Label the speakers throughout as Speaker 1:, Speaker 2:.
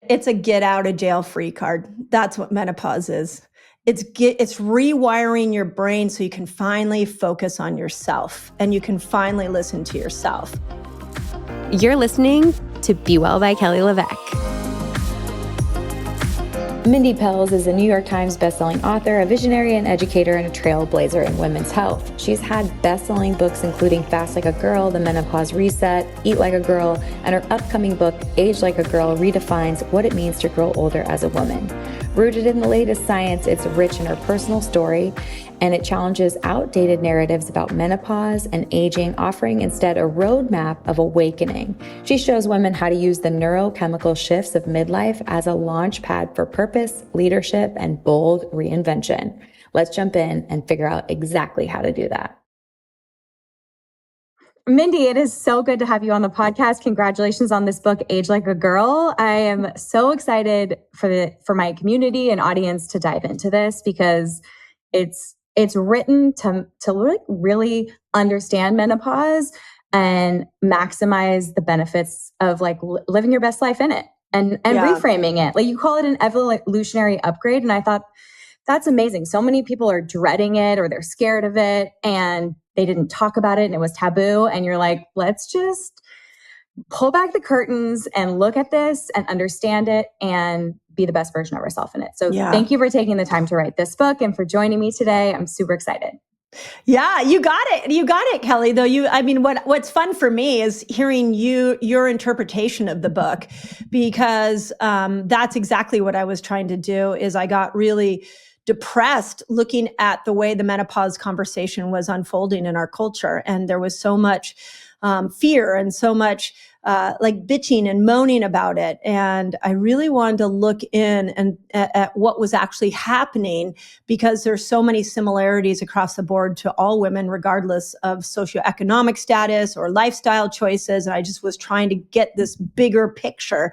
Speaker 1: It's a get out of jail free card. That's what menopause is. It's rewiring your brain so you can finally focus on yourself and you can finally listen to yourself.
Speaker 2: You're listening to Be Well by Kelly LeVeque.
Speaker 3: Mindy Pelz is a New York Times bestselling author, a visionary and educator, and a trailblazer in women's health. She's had bestselling books including Fast Like a Girl, The Menopause Reset, Eat Like a Girl, and her upcoming book, Age Like a Girl, redefines what it means to grow older as a woman. Rooted in the latest science, it's rich in her personal story, and it challenges outdated narratives about menopause and aging, offering instead a roadmap of awakening. She shows women how to use the neurochemical shifts of midlife as a launch pad for purpose, leadership, and bold reinvention. Let's jump in and figure out exactly how to do that. Mindy, it is so good to have you on the podcast. Congratulations on this book, Age Like a Girl. I am so excited for my community and audience to dive into this because it's written to really understand menopause and maximize the benefits of living your best life in it and reframing it. Like, you call it an evolutionary upgrade. And I thought that's amazing. So many people are dreading it or they're scared of it and they didn't talk about it and it was taboo. And you're like, let's just pull back the curtains and look at this and understand it and be the best version of ourselves in it. So Thank you for taking the time to write this book and for joining me today. I'm super excited.
Speaker 1: Yeah, you got it. You got it, Kelly. Though what's fun for me is hearing your interpretation of the book, because that's exactly what I was trying to do. Is I got really depressed looking at the way the menopause conversation was unfolding in our culture, and there was so much fear and so much bitching and moaning about it. And I really wanted to look in and at what was actually happening, because there's so many similarities across the board to all women, regardless of socioeconomic status or lifestyle choices. And I just was trying to get this bigger picture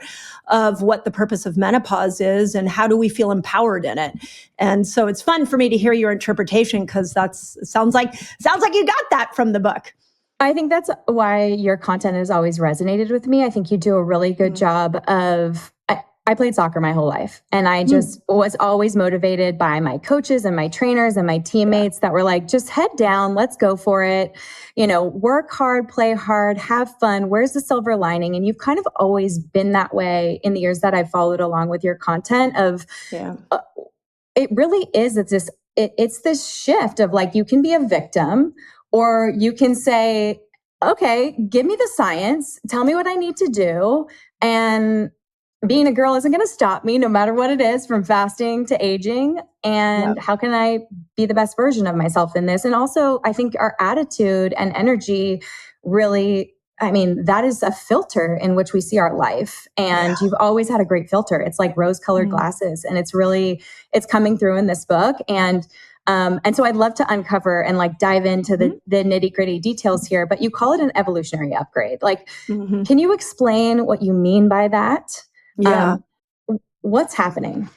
Speaker 1: of what the purpose of menopause is and how do we feel empowered in it. And so it's fun for me to hear your interpretation, because sounds like you got that from the book.
Speaker 3: I think that's why your content has always resonated with me. I think you do a really good job of, I played soccer my whole life, and I just was always motivated by my coaches and my trainers and my teammates that were like, just head down, let's go for it. Work hard, play hard, have fun. Where's the silver lining? And you've kind of always been that way in the years that I've followed along with your content it really is. It's this shift of you can be a victim, or you can say, okay, give me the science, tell me what I need to do. And being a girl isn't going to stop me, no matter what it is, from fasting to aging. And how can I be the best version of myself in this? And also, I think our attitude and energy really, that is a filter in which we see our life. And you've always had a great filter. It's like rose-colored glasses. And it's coming through in this book. And so I'd love to uncover and dive into the nitty-gritty details here, but you call it an evolutionary upgrade. Can you explain what you mean by that?
Speaker 1: Yeah.
Speaker 3: What's happening?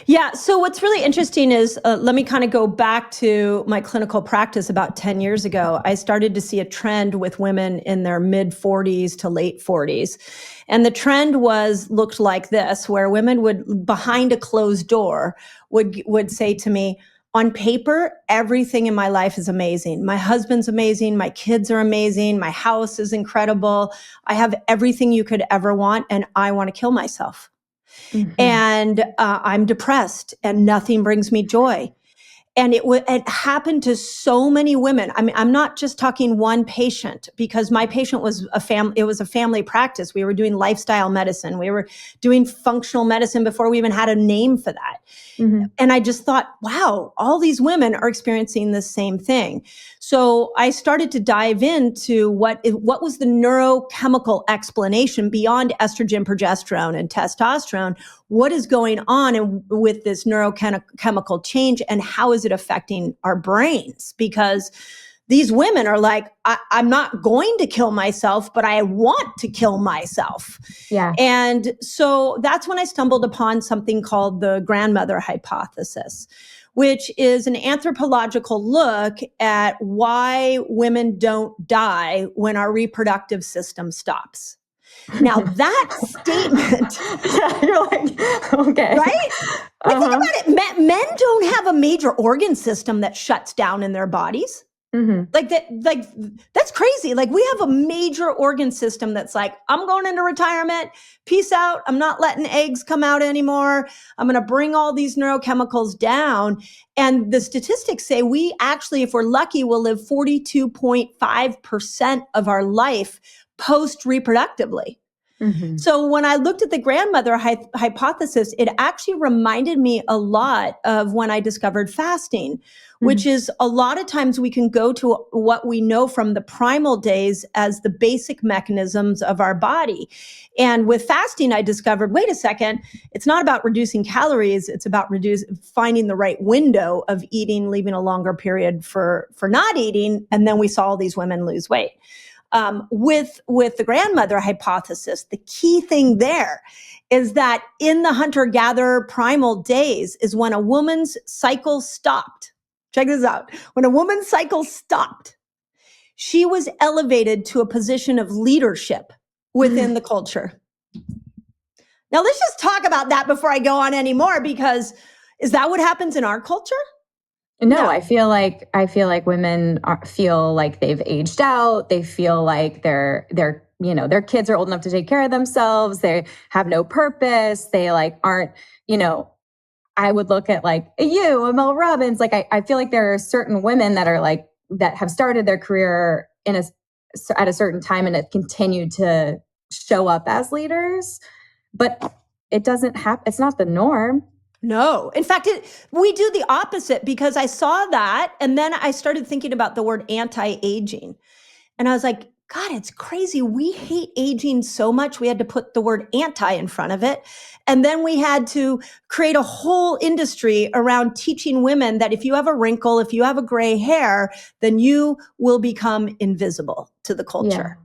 Speaker 1: Yeah. So what's really interesting is, let me kind of go back to my clinical practice about 10 years ago. I started to see a trend with women in their mid 40s to late 40s. And the trend looked like this, where women would, behind a closed door, would say to me, on paper, everything in my life is amazing. My husband's amazing. My kids are amazing. My house is incredible. I have everything you could ever want, and I want to kill myself. Mm-hmm. And I'm depressed, and nothing brings me joy. And it happened to so many women. I'm not just talking one patient, because my patient was it was a family practice. We were doing lifestyle medicine. We were doing functional medicine before we even had a name for that. Mm-hmm. And I just thought, wow, all these women are experiencing the same thing. So I started to dive into what was the neurochemical explanation beyond estrogen, progesterone, and testosterone. What is going on with this neurochemical change, and how is it affecting our brains? Because these women are like, I'm not going to kill myself, but I want to kill myself.
Speaker 3: Yeah.
Speaker 1: And so that's when I stumbled upon something called the grandmother hypothesis, which is an anthropological look at why women don't die when our reproductive system stops. Now that statement,
Speaker 3: you're Okay.
Speaker 1: Right? Like, think about it. Men don't have a major organ system that shuts down in their bodies. Like that's crazy. Like, we have a major organ system that's like, I'm going into retirement. Peace out. I'm not letting eggs come out anymore. I'm going to bring all these neurochemicals down. And the statistics say we actually, if we're lucky, will live 42.5% of our life post-reproductively. So when I looked at the grandmother hypothesis, it actually reminded me a lot of when I discovered fasting, which is a lot of times we can go to what we know from the primal days as the basic mechanisms of our body. And with fasting, I discovered, wait a second, it's not about reducing calories. It's about finding the right window of eating, leaving a longer period for not eating. And then we saw all these women lose weight. With the grandmother hypothesis, the key thing there is that in the hunter-gatherer primal days is when a woman's cycle stopped. Check this out. When a woman's cycle stopped, she was elevated to a position of leadership within the culture. Now, let's just talk about that before I go on anymore, because is that what happens in our culture?
Speaker 3: No, I feel like women feel like they've aged out. They feel like their kids are old enough to take care of themselves. They have no purpose. They aren't, I would look at you, Mel Robbins. I feel like there are certain women that are that have started their career at a certain time and have continued to show up as leaders, but it doesn't happen. It's not the norm.
Speaker 1: No. In fact, we do the opposite, because I saw that. And then I started thinking about the word anti-aging. And I was like, God, it's crazy. We hate aging so much. We had to put the word anti in front of it. And then we had to create a whole industry around teaching women that if you have a wrinkle, if you have a gray hair, then you will become invisible to the culture. Yeah.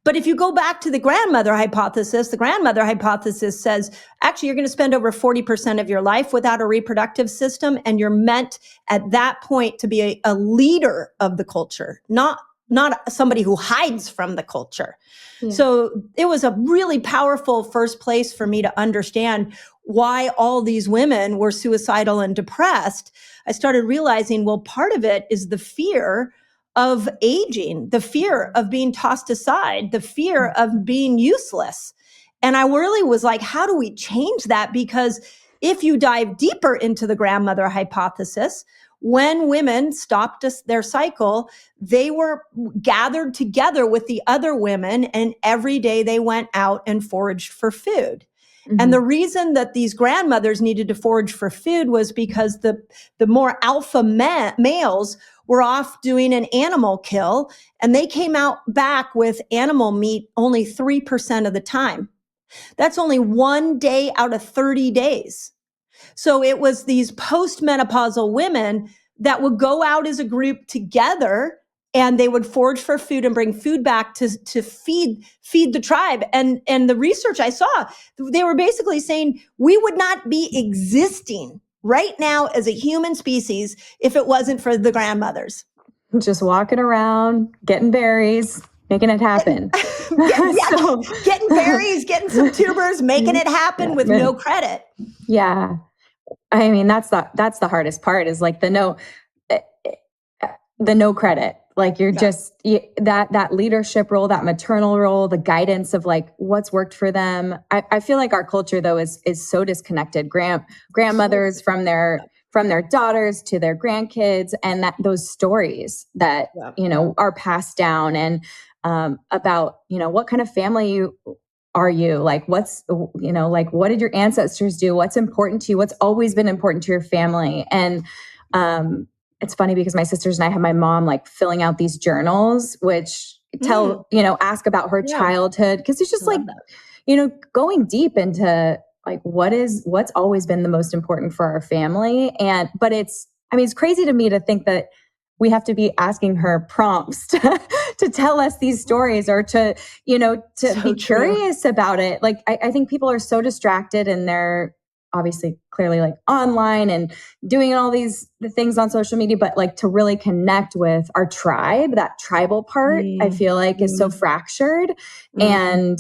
Speaker 1: But if you go back to the grandmother hypothesis says, actually, you're going to spend over 40% of your life without a reproductive system. And you're meant at that point to be a leader of the culture, not somebody who hides from the culture. Yeah. So it was a really powerful first place for me to understand why all these women were suicidal and depressed. I started realizing, well, part of it is the fear of aging, the fear of being tossed aside, the fear of being useless. And I really was like, how do we change that? Because if you dive deeper into the grandmother hypothesis, when women stopped their cycle, they were gathered together with the other women, and every day they went out and foraged for food. And the reason that these grandmothers needed to forage for food was because the more alpha males were off doing an animal kill, and they came out back with animal meat only 3% of the time. That's only 1 day out of 30 days. So it was these postmenopausal women that would go out as a group together, and they would forage for food and bring food back to feed the tribe. And the research I saw, they were basically saying we would not be existing right now as a human species if it wasn't for the grandmothers.
Speaker 3: Just walking around, getting berries, making it happen.
Speaker 1: Getting berries, getting some tubers, making it happen with no credit.
Speaker 3: Yeah. I mean, that's the hardest part, is the no credit. You're just that leadership role, that maternal role, the guidance of what's worked for them. I feel like our culture though is so disconnected. Grandmothers from their daughters to their grandkids, and those stories that are passed down, and about what kind of family are you, what did your ancestors do? What's important to you? What's always been important to your family? And it's funny because my sisters and I have my mom filling out these journals, which ask about her childhood. Because it's just going deep into what's always been the most important for our family. But it's crazy to me to think that we have to be asking her prompts to tell us these stories, or to be curious about it. I think people are so distracted, and they're obviously clearly like online and doing all the things on social media, but like to really connect with our tribe, that tribal part, I feel like is so fractured. And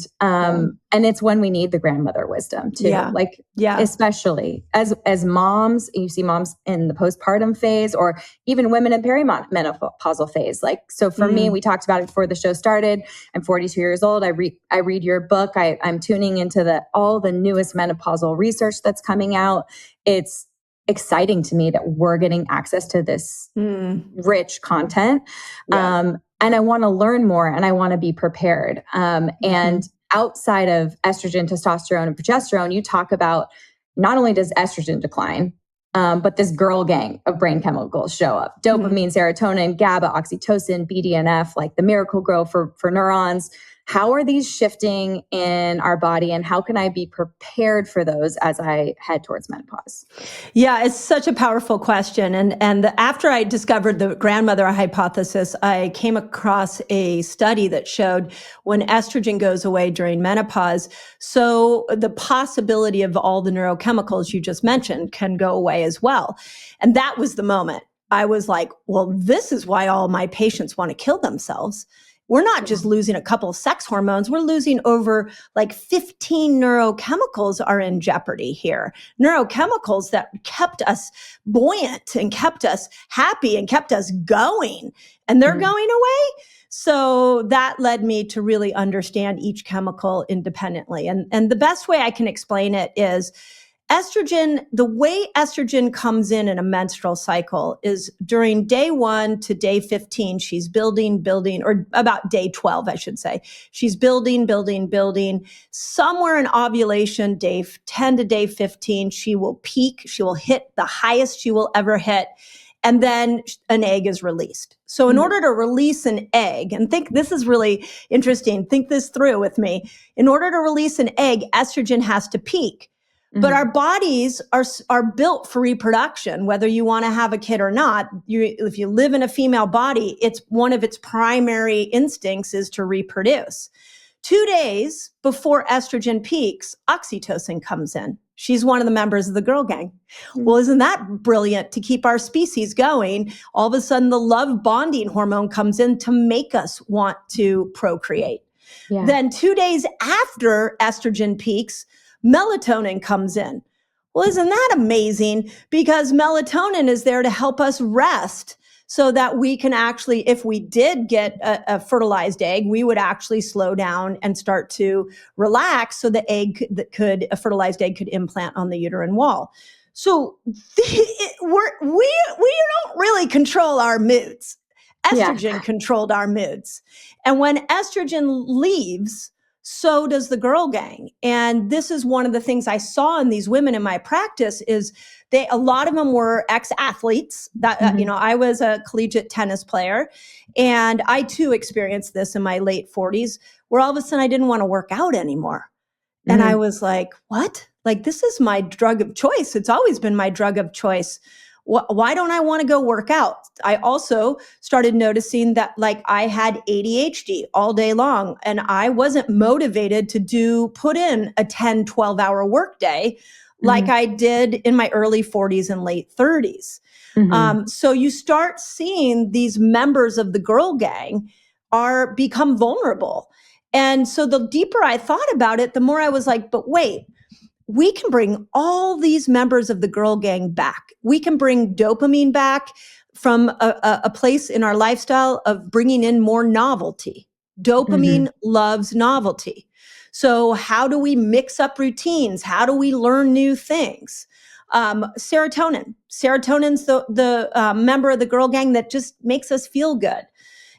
Speaker 3: it's when we need the grandmother wisdom too. Like, especially as moms, you see moms in the postpartum phase, or even women in perimenopausal phase. Like, so for me, we talked about it before the show started. I'm 42 years old. I read your book. I'm tuning into all the newest menopausal research that's coming out. It's exciting to me that we're getting access to this rich content. And I want to learn more, and I want to be prepared. And outside of estrogen, testosterone, and progesterone, you talk about not only does estrogen decline, but this girl gang of brain chemicals show up. Dopamine, serotonin, GABA, oxytocin, BDNF, like the miracle grow for neurons. How are these shifting in our body, and how can I be prepared for those as I head towards menopause?
Speaker 1: Yeah, it's such a powerful question. And after I discovered the grandmother hypothesis, I came across a study that showed when estrogen goes away during menopause, so the possibility of all the neurochemicals you just mentioned can go away as well. And that was the moment I was like, well, this is why all my patients want to kill themselves. We're not just losing a couple of sex hormones. We're losing over like 15 neurochemicals are in jeopardy here. Neurochemicals that kept us buoyant and kept us happy and kept us going. And they're going away. So that led me to really understand each chemical independently. And the best way I can explain it is estrogen, the way estrogen comes in a menstrual cycle is during day 1 to day 15, she's building, or about day 12, I should say. She's building. Somewhere in ovulation, day 10 to day 15, she will peak. She will hit the highest she will ever hit. And then an egg is released. So in order to release an egg, and this is really interesting, think this through with me. In order to release an egg, estrogen has to peak. But our bodies are built for reproduction, whether you want to have a kid or not. If you live in a female body, it's one of its primary instincts is to reproduce. 2 days before estrogen peaks, oxytocin comes in. She's one of the members of the girl gang. Well, isn't that brilliant to keep our species going? All of a sudden, the love bonding hormone comes in to make us want to procreate. Then 2 days after estrogen peaks, melatonin comes in. Well, isn't that amazing? Because melatonin is there to help us rest so that we can actually, if we did get a fertilized egg, we would actually slow down and start to relax so the a fertilized egg could implant on the uterine wall. So we don't really control our moods. Estrogen controlled our moods. And when estrogen leaves, so does the girl gang. And this is one of the things I saw in these women in my practice is a lot of them were ex-athletes that, I was a collegiate tennis player, and I too experienced this in my late 40s where all of a sudden I didn't want to work out anymore. And I was like, what? Like, this is my drug of choice. It's always been my drug of choice. Why don't I want to go work out? I also started noticing that like I had ADHD all day long and I wasn't motivated to put in a 10, 12-hour workday like I did in my early 40s and late 30s. So you start seeing these members of the girl gang become vulnerable. And so the deeper I thought about it, the more I was like, but wait, we can bring all these members of the girl gang back. We can bring dopamine back from a place in our lifestyle of bringing in more novelty. Dopamine loves novelty. So how do we mix up routines? How do we learn new things? Serotonin. Serotonin's the member of the girl gang that just makes us feel good.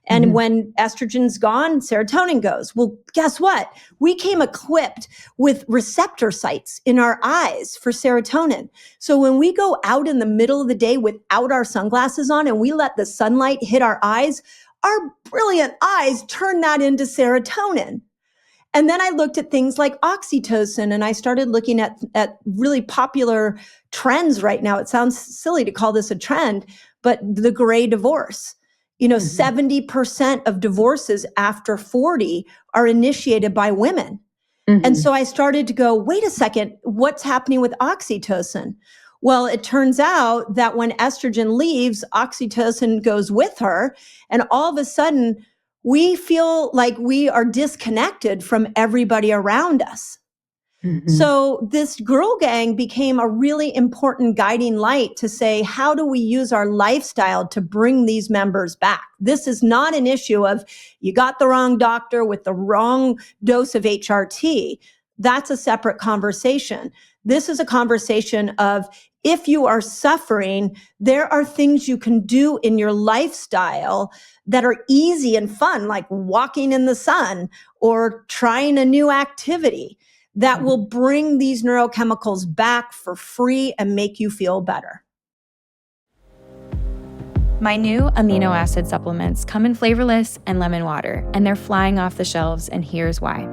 Speaker 1: And when estrogen's gone, serotonin goes. Well, guess what? We came equipped with receptor sites in our eyes for serotonin. So when we go out in the middle of the day without our sunglasses on and we let the sunlight hit our eyes, our brilliant eyes turn that into serotonin. And then I looked at things like oxytocin, and I started looking at really popular trends right now. It sounds silly to call this a trend, but the gray divorce. 70% of divorces after 40 are initiated by women. And so I started to go, wait a second, what's happening with oxytocin? Well, it turns out that when estrogen leaves, oxytocin goes with her. And all of a sudden, we feel like we are disconnected from everybody around us. So this girl gang became a really important guiding light to say, how do we use our lifestyle to bring these members back? This is not an issue of you got the wrong doctor with the wrong dose of HRT. That's a separate conversation. This is a conversation of if you are suffering, there are things you can do in your lifestyle that are easy and fun, like walking in the sun or trying a new activity that will bring these neurochemicals back for free and make you feel better.
Speaker 4: My new amino acid supplements come in flavorless and lemon water, and they're flying off the shelves, and here's why.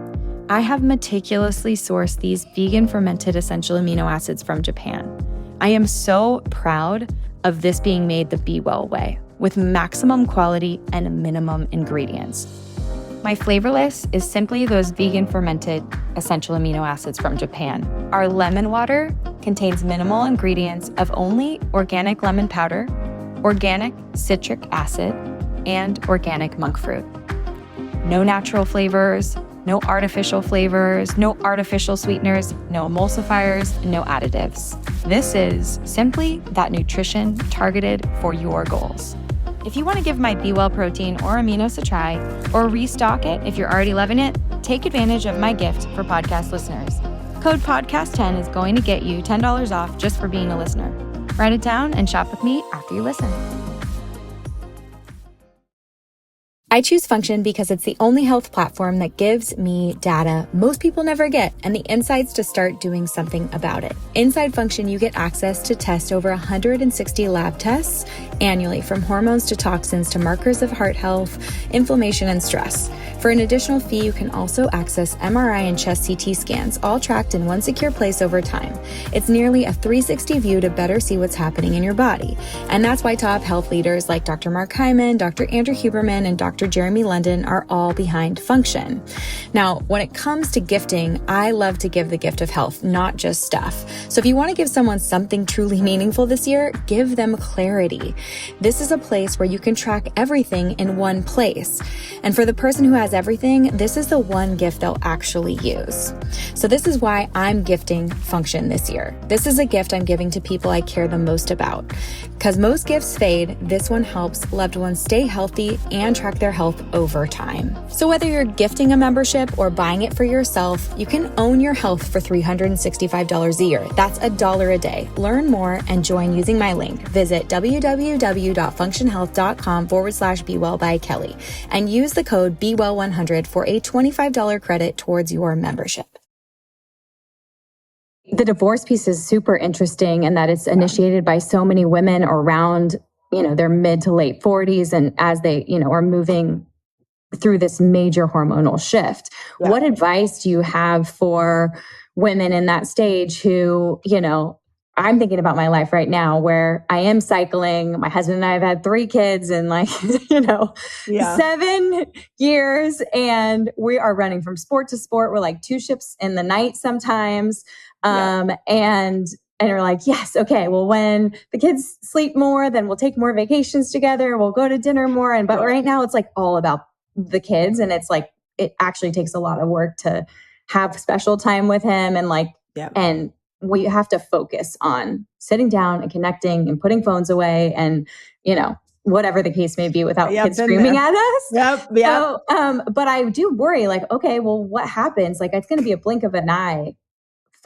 Speaker 4: I have meticulously sourced these vegan fermented essential amino acids from Japan. I am so proud of this being made the Be Well way, with maximum quality and minimum ingredients. My flavorless is simply those vegan fermented essential amino acids from Japan. Our lemon water contains minimal ingredients of only organic lemon powder, organic citric acid, and organic monk fruit. No natural flavors, no artificial flavors, no artificial sweeteners, no emulsifiers, no additives. This is simply that nutrition targeted for your goals. If you want to give my Be Well protein or aminos a try, or restock it if you're already loving it, take advantage of my gift for podcast listeners. Code PODCAST10 is going to get you $10 off just for being a listener. Write it down and shop with me after you listen.
Speaker 3: I choose Function because it's the only health platform that gives me data most people never get and the insights to start doing something about it. Inside Function, you get access to test over 160 lab tests annually, from hormones to toxins to markers of heart health, inflammation, and stress. For an additional fee, you can also access MRI and chest CT scans, all tracked in one secure place over time. It's nearly a 360 view to better see what's happening in your body. And that's why top health leaders like Dr. Mark Hyman, Dr. Andrew Huberman, and Dr. Jeremy London are all behind Function. Now, when it comes to gifting, I love to give the gift of health, not just stuff. So if you want to give someone something truly meaningful this year, give them clarity. This is a place where you can track everything in one place. And for the person who has everything, this is the one gift they'll actually use. So this is why I'm gifting Function this year. This is a gift I'm giving to people I care the most about. Because most gifts fade, this one helps loved ones stay healthy and track their health over time. So whether you're gifting a membership or buying it for yourself, you can own your health for $365 a year. That's $1 a day. Learn more and join using my link. Visit www.functionhealth.com/BeWell by Kelly and use the code BeWell100 for a $25 credit towards your membership. The divorce piece is super interesting in that it's initiated by so many women around, their mid to late 40s. And as they, are moving through this major hormonal shift, what advice do you have for women in that stage who, I'm thinking about my life right now where I am cycling. My husband and I have had 3 kids in 7 years, and we are running from sport to sport. We're like 2 ships in the night sometimes. And we're like, yes, okay, well, when the kids sleep more, then we'll take more vacations together. We'll go to dinner more. But right now it's like all about the kids. And it's like, it actually takes a lot of work to have special time with him. And we have to focus on sitting down and connecting and putting phones away and, whatever the case may be without kids screaming at us. So, but I do worry okay, well, what happens? It's going to be a blink of an eye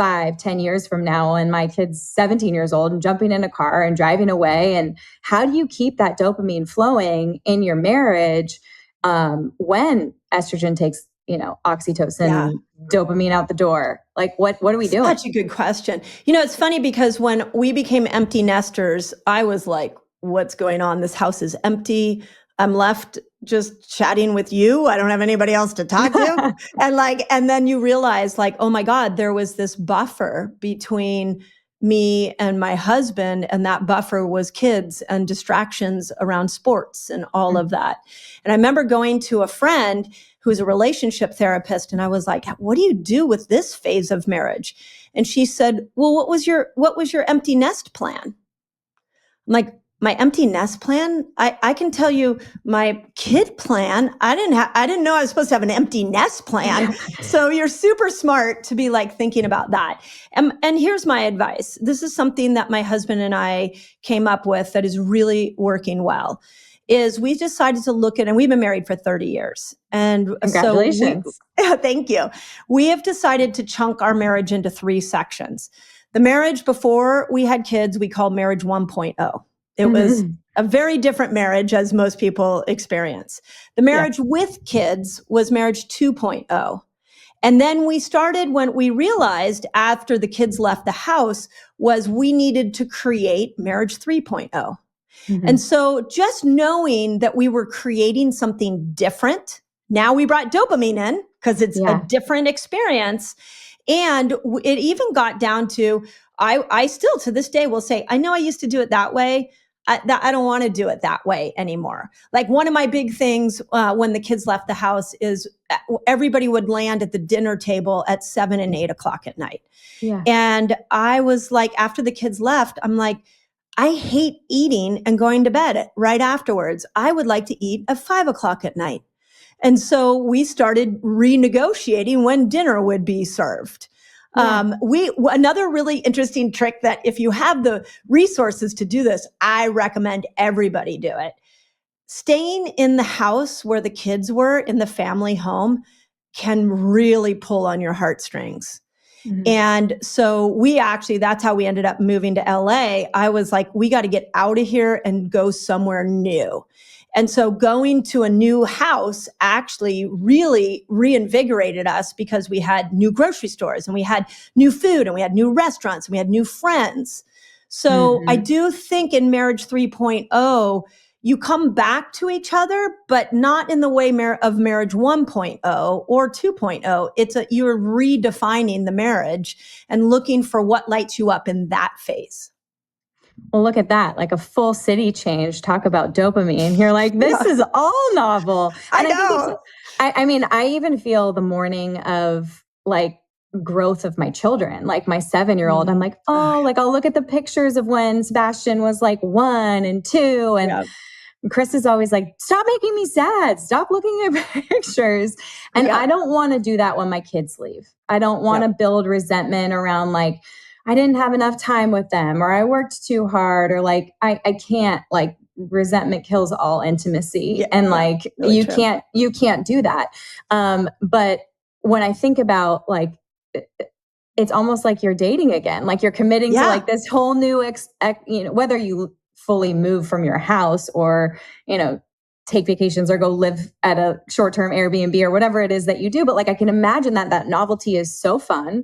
Speaker 3: 5-10 years from now, and my kid's 17 years old and jumping in a car and driving away. And how do you keep that dopamine flowing in your marriage when estrogen takes, oxytocin, dopamine out the door? What are we doing?
Speaker 1: Such a good question. It's funny because when we became empty nesters, I was like, what's going on? This house is empty. I'm left just chatting with you. I don't have anybody else to talk to. And then you realize oh my God, there was this buffer between me and my husband. And that buffer was kids and distractions around sports and all of that. And I remember going to a friend who's a relationship therapist. And I was like, what do you do with this phase of marriage? And she said, well, what was your empty nest plan? I'm like, my empty nest plan? I can tell you my kid plan. I didn't know I was supposed to have an empty nest plan. So you're super smart to be like thinking about that. And here's my advice. This is something that my husband and I came up with that is really working well. Is we decided to look at, and we've been married for 30 years. And
Speaker 3: congratulations.
Speaker 1: Thank you. We have decided to chunk our marriage into 3 sections. The marriage before we had kids, we called marriage 1.0. It was a very different marriage as most people experience. The marriage with kids was marriage 2.0. And then we started when we realized after the kids left the house was we needed to create marriage 3.0. And so just knowing that we were creating something different, now we brought dopamine in because it's a different experience. And it even got down to, I still to this day will say, I know I used to do it that way. I don't want to do it that way anymore. Like one of my big things when the kids left the house is everybody would land at the dinner table at 7 and 8 o'clock at night. Yeah. And I was like, after the kids left, I'm like, I hate eating and going to bed right afterwards. I would like to eat at 5 o'clock at night. And so we started renegotiating when dinner would be served. Yeah. Another really interesting trick that if you have the resources to do this, I recommend everybody do it. Staying in the house where the kids were in the family home can really pull on your heartstrings. And so that's how we ended up moving to LA. I was like, we got to get out of here and go somewhere new. And so going to a new house actually really reinvigorated us because we had new grocery stores and we had new food and we had new restaurants and we had new friends. So I do think in marriage 3.0, you come back to each other, but not in the way of marriage 1.0 or 2.0. You're redefining the marriage and looking for what lights you up in that phase.
Speaker 3: Well, look at that, like a full city change. Talk about dopamine. You're like, this is all novel. And I know. I mean, I even feel the morning of like growth of my children, like my 7-year-old, I'm like, like I'll look at the pictures of when Sebastian was like 1 and 2 and Chris is always like, stop making me sad. Stop looking at pictures. And I don't want to do that when my kids leave. I don't want to build resentment around like, I didn't have enough time with them or I worked too hard or like, I can't, like resentment kills all intimacy. And like, really you can't do that. But when I think about like, it's almost like you're dating again, like you're committing to like this whole new, whether you fully move from your house or, take vacations or go live at a short-term Airbnb or whatever it is that you do. But like, I can imagine that novelty is so fun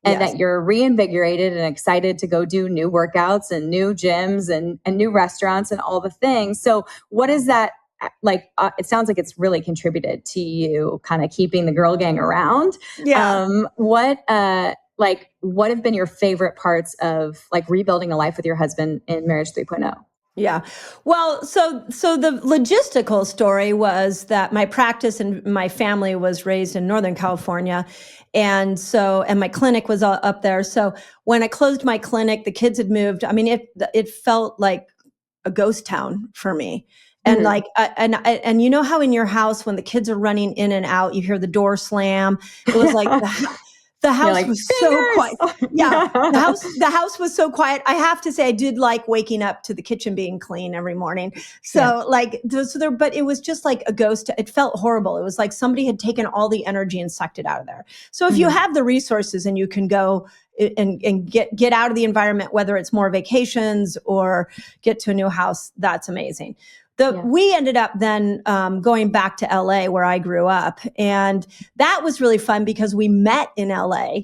Speaker 3: and that you're reinvigorated and excited to go do new workouts and new gyms and new restaurants and all the things. So what is that like? It sounds like it's really contributed to you kind of keeping the girl gang around. Yeah. What have been your favorite parts of like rebuilding a life with your husband in marriage 3.0?
Speaker 1: Yeah. Well, so the logistical story was that my practice and my family was raised in Northern California. And my clinic was all up there. So when I closed my clinic, the kids had moved. I mean, it felt like a ghost town for me. And like, and you know how in your house, when the kids are running in and out, you hear the door slam. It was like, the house like, was so quiet. Yeah, the house was so quiet. I have to say, I did like waking up to the kitchen being clean every morning. So but it was just like a ghost. It felt horrible. It was like somebody had taken all the energy and sucked it out of there. So if you have the resources and you can go and get out of the environment, whether it's more vacations or get to a new house, that's amazing. We ended up then going back to LA where I grew up. And that was really fun because we met in LA.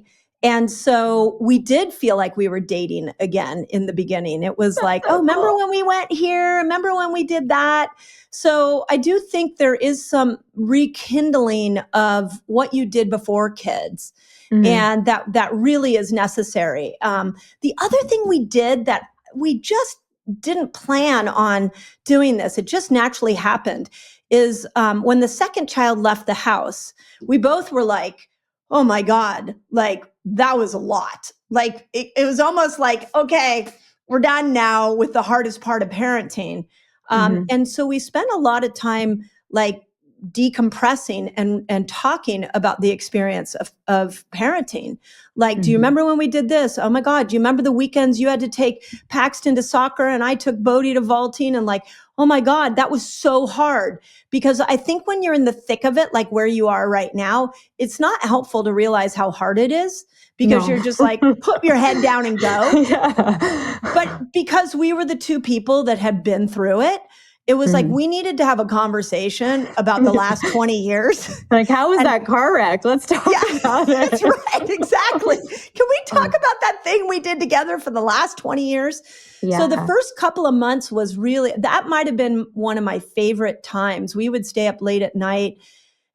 Speaker 1: And so we did feel like we were dating again in the beginning. It was like, oh, remember when we went here? Remember when we did that? So I do think there is some rekindling of what you did before kids. And that really is necessary. The other thing we did that we just didn't plan on doing this, it just naturally happened, is when the second child left the house, we both were like, oh my God, like that was a lot. Like it was almost like, okay, we're done now with the hardest part of parenting. And so we spent a lot of time like decompressing and talking about the experience of parenting. Like, do you remember when we did this? Oh my God, do you remember the weekends you had to take Paxton to soccer and I took Bodhi to vaulting? And like, oh my God, that was so hard. Because I think when you're in the thick of it, like where you are right now, it's not helpful to realize how hard it is because you're just like, put your head down and go. But because we were the two people that had been through it, it was like we needed to have a conversation about the last 20 years.
Speaker 3: Like, how was that car wreck? Let's talk about it.
Speaker 1: That's right. Exactly. Can we talk about that thing we did together for the last 20 years?
Speaker 3: Yeah.
Speaker 1: So the first couple of months was really, that might have been one of my favorite times. We would stay up late at night.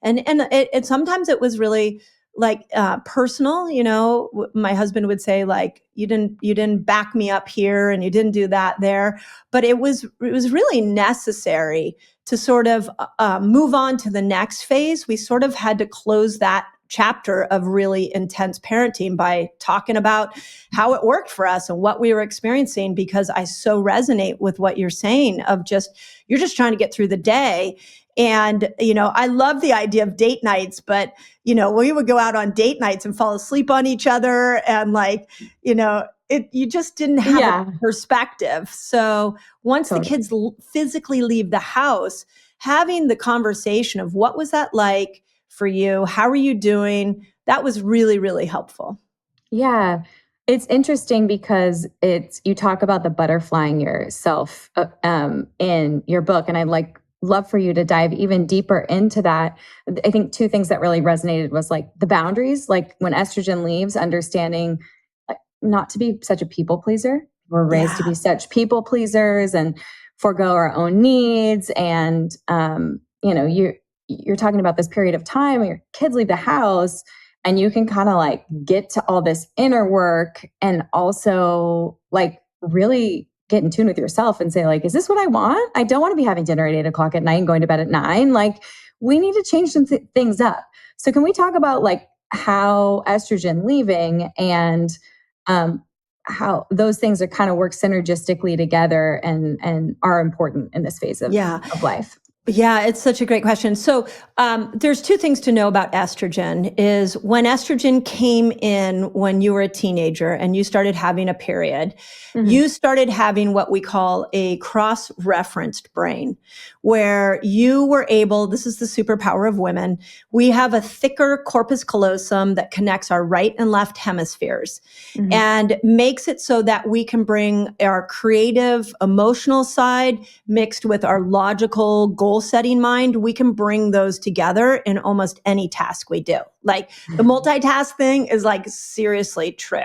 Speaker 1: And sometimes it was really like personal, you know. My husband would say like, you didn't back me up here and you didn't do that there. But it was really necessary to sort of move on to the next phase. We sort of had to close that chapter of really intense parenting by talking about how it worked for us and what we were experiencing, because I so resonate with what you're saying of you're just trying to get through the day. And, you know, I love the idea of date nights, but, you know, we would go out on date nights and fall asleep on each other. And like, you know, you just didn't have a perspective. So once the kids physically leave the house, having the conversation of what was that like for you? How are you doing? That was really, really helpful.
Speaker 3: Yeah. It's interesting because you talk about the butterflying yourself in your book. And I'd love for you to dive even deeper into that. I think two things that really resonated was like the boundaries, like when estrogen leaves, understanding like, not to be such a people pleaser. We're raised to be such people pleasers and forego our own needs. And, you know, you're talking about this period of time when your kids leave the house and you can kind of like get to all this inner work and also like really get in tune with yourself and say like, is this what I want? I don't want to be having dinner at 8:00 at night and going to bed at 9. Like we need to change some things up. So can we talk about like how estrogen leaving and how those things are kind of work synergistically together and are important in this phase of life?
Speaker 1: Yeah, it's such a great question. So there's two things to know about estrogen is when estrogen came in when you were a teenager and you started having a period, you started having what we call a cross-referenced brain, where you were able, this is the superpower of women, we have a thicker corpus callosum that connects our right and left hemispheres and makes it so that we can bring our creative, emotional side mixed with our logical goal-setting mind. We can bring those together in almost any task we do. Like the multitask thing is like seriously true.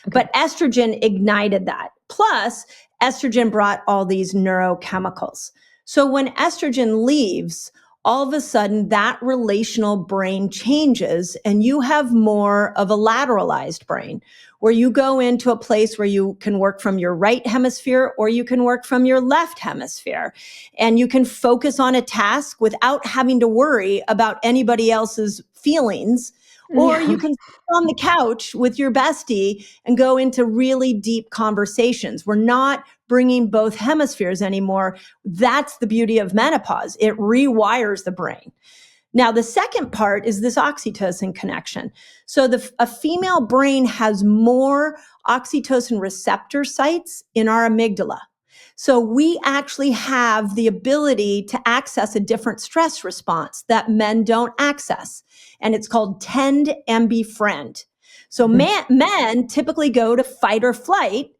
Speaker 1: But estrogen ignited that. Plus, estrogen brought all these neurochemicals. So when estrogen leaves, all of a sudden that relational brain changes and you have more of a lateralized brain where you go into a place where you can work from your right hemisphere or you can work from your left hemisphere. And you can focus on a task without having to worry about anybody else's feelings. Or you can sit on the couch with your bestie and go into really deep conversations. We're not bringing both hemispheres anymore. That's the beauty of menopause. It rewires the brain. Now, the second part is this oxytocin connection. So a female brain has more oxytocin receptor sites in our amygdala. So we actually have the ability to access a different stress response that men don't access. And it's called tend and befriend. So men typically go to fight or flight,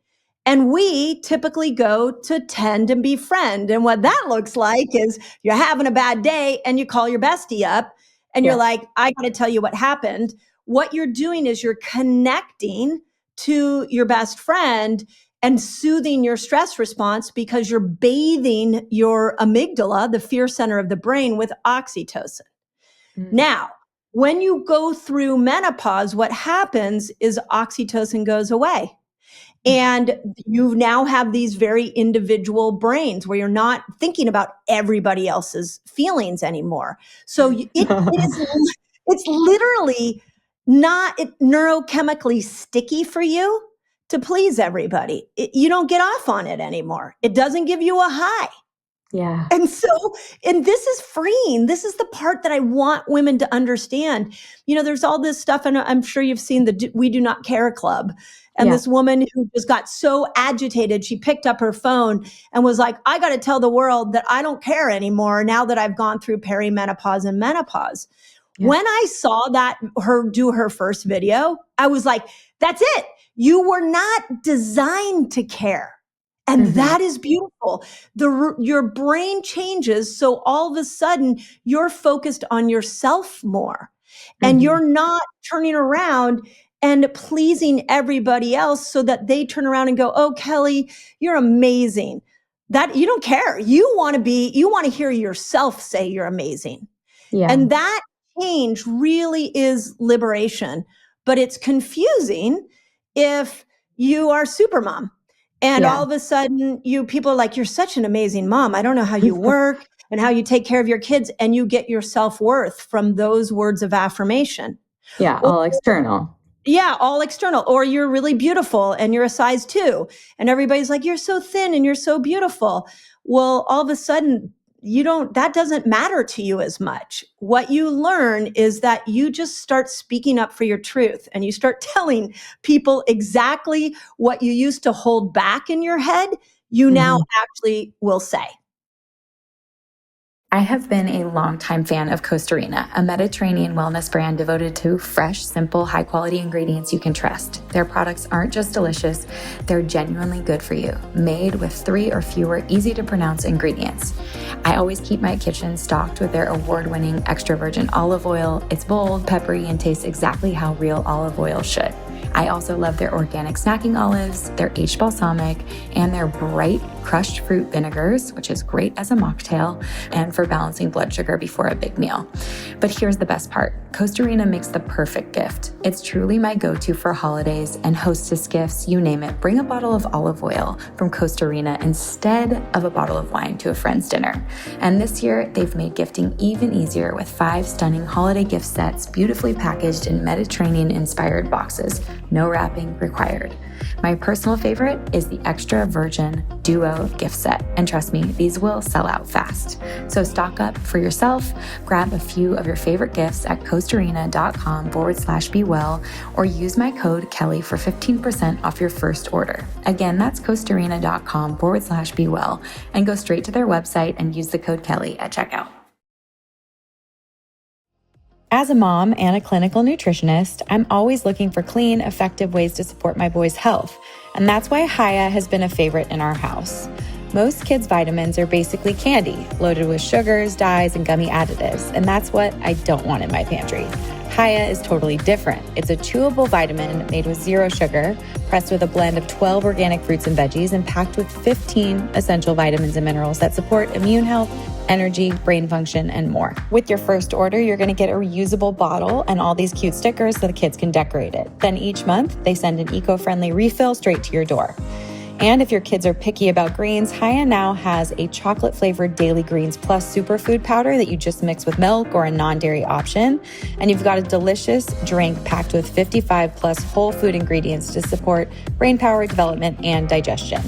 Speaker 1: and we typically go to tend and befriend. And what that looks like is you're having a bad day and you call your bestie up and you're like, I got to tell you what happened. What you're doing is you're connecting to your best friend and soothing your stress response because you're bathing your amygdala, the fear center of the brain, with oxytocin. Now, when you go through menopause, what happens is oxytocin goes away. And you now have these very individual brains where you're not thinking about everybody else's feelings anymore. So it's literally not neurochemically sticky for you to please everybody. You don't get off on it anymore. It doesn't give you a high.
Speaker 3: Yeah.
Speaker 1: And this is freeing. This is the part that I want women to understand. There's all this stuff, and I'm sure you've seen the We Do Not Care Club. And this woman who just got so agitated, she picked up her phone and was like, I got to tell the world that I don't care anymore now that I've gone through perimenopause and menopause. Yeah. When I saw her do her first video, I was like, that's it. You were not designed to care. And that is beautiful. Your brain changes. So all of a sudden you're focused on yourself more and you're not turning around and pleasing everybody else so that they turn around and go, oh, Kelly, you're amazing. That you don't care. You want to hear yourself say you're amazing. Yeah. And that change really is liberation, but it's confusing if you are super mom. And all of a sudden people are like, you're such an amazing mom. I don't know how you work and how you take care of your kids, and you get your self-worth from those words of affirmation.
Speaker 3: Yeah. All external.
Speaker 1: Yeah. All external. Or you're really beautiful and you're a size 2 and everybody's like, you're so thin and you're so beautiful. Well, all of a sudden that doesn't matter to you as much. What you learn is that you just start speaking up for your truth and you start telling people exactly what you used to hold back in your head, you now actually will say.
Speaker 4: I have been a longtime fan of Costarina, a Mediterranean wellness brand devoted to fresh, simple, high-quality ingredients you can trust. Their products aren't just delicious, they're genuinely good for you, made with 3 or fewer easy-to-pronounce ingredients. I always keep my kitchen stocked with their award-winning extra virgin olive oil. It's bold, peppery, and tastes exactly how real olive oil should. I also love their organic snacking olives, their aged balsamic, and their bright crushed fruit vinegars, which is great as a mocktail and for balancing blood sugar before a big meal. But here's the best part. Costarina makes the perfect gift. It's truly my go-to for holidays and hostess gifts, you name it. Bring a bottle of olive oil from Costarina instead of a bottle of wine to a friend's dinner. And this year, they've made gifting even easier with 5 stunning holiday gift sets beautifully packaged in Mediterranean-inspired boxes. No wrapping required. My personal favorite is the extra virgin duo gift set. And trust me, these will sell out fast. So stock up for yourself, grab a few of your favorite gifts at costarina.com/bewell, or use my code Kelly for 15% off your first order. Again, that's costarina.com/bewell, and go straight to their website and use the code Kelly at checkout. As a mom and a clinical nutritionist, I'm always looking for clean, effective ways to support my boys' health. And that's why Hiya has been a favorite in our house. Most kids' vitamins are basically candy, loaded with sugars, dyes, and gummy additives. And that's what I don't want in my pantry. Hiya is totally different. It's a chewable vitamin made with 0 sugar, pressed with a blend of 12 organic fruits and veggies, and packed with 15 essential vitamins and minerals that support immune health, energy, brain function, and more. With your first order, you're going to get a reusable bottle and all these cute stickers so the kids can decorate it. Then each month, they send an eco-friendly refill straight to your door. And if your kids are picky about greens, Hiya now has a chocolate-flavored Daily Greens Plus superfood powder that you just mix with milk or a non-dairy option. And you've got a delicious drink packed with 55 plus whole food ingredients to support brain power, development, and digestion.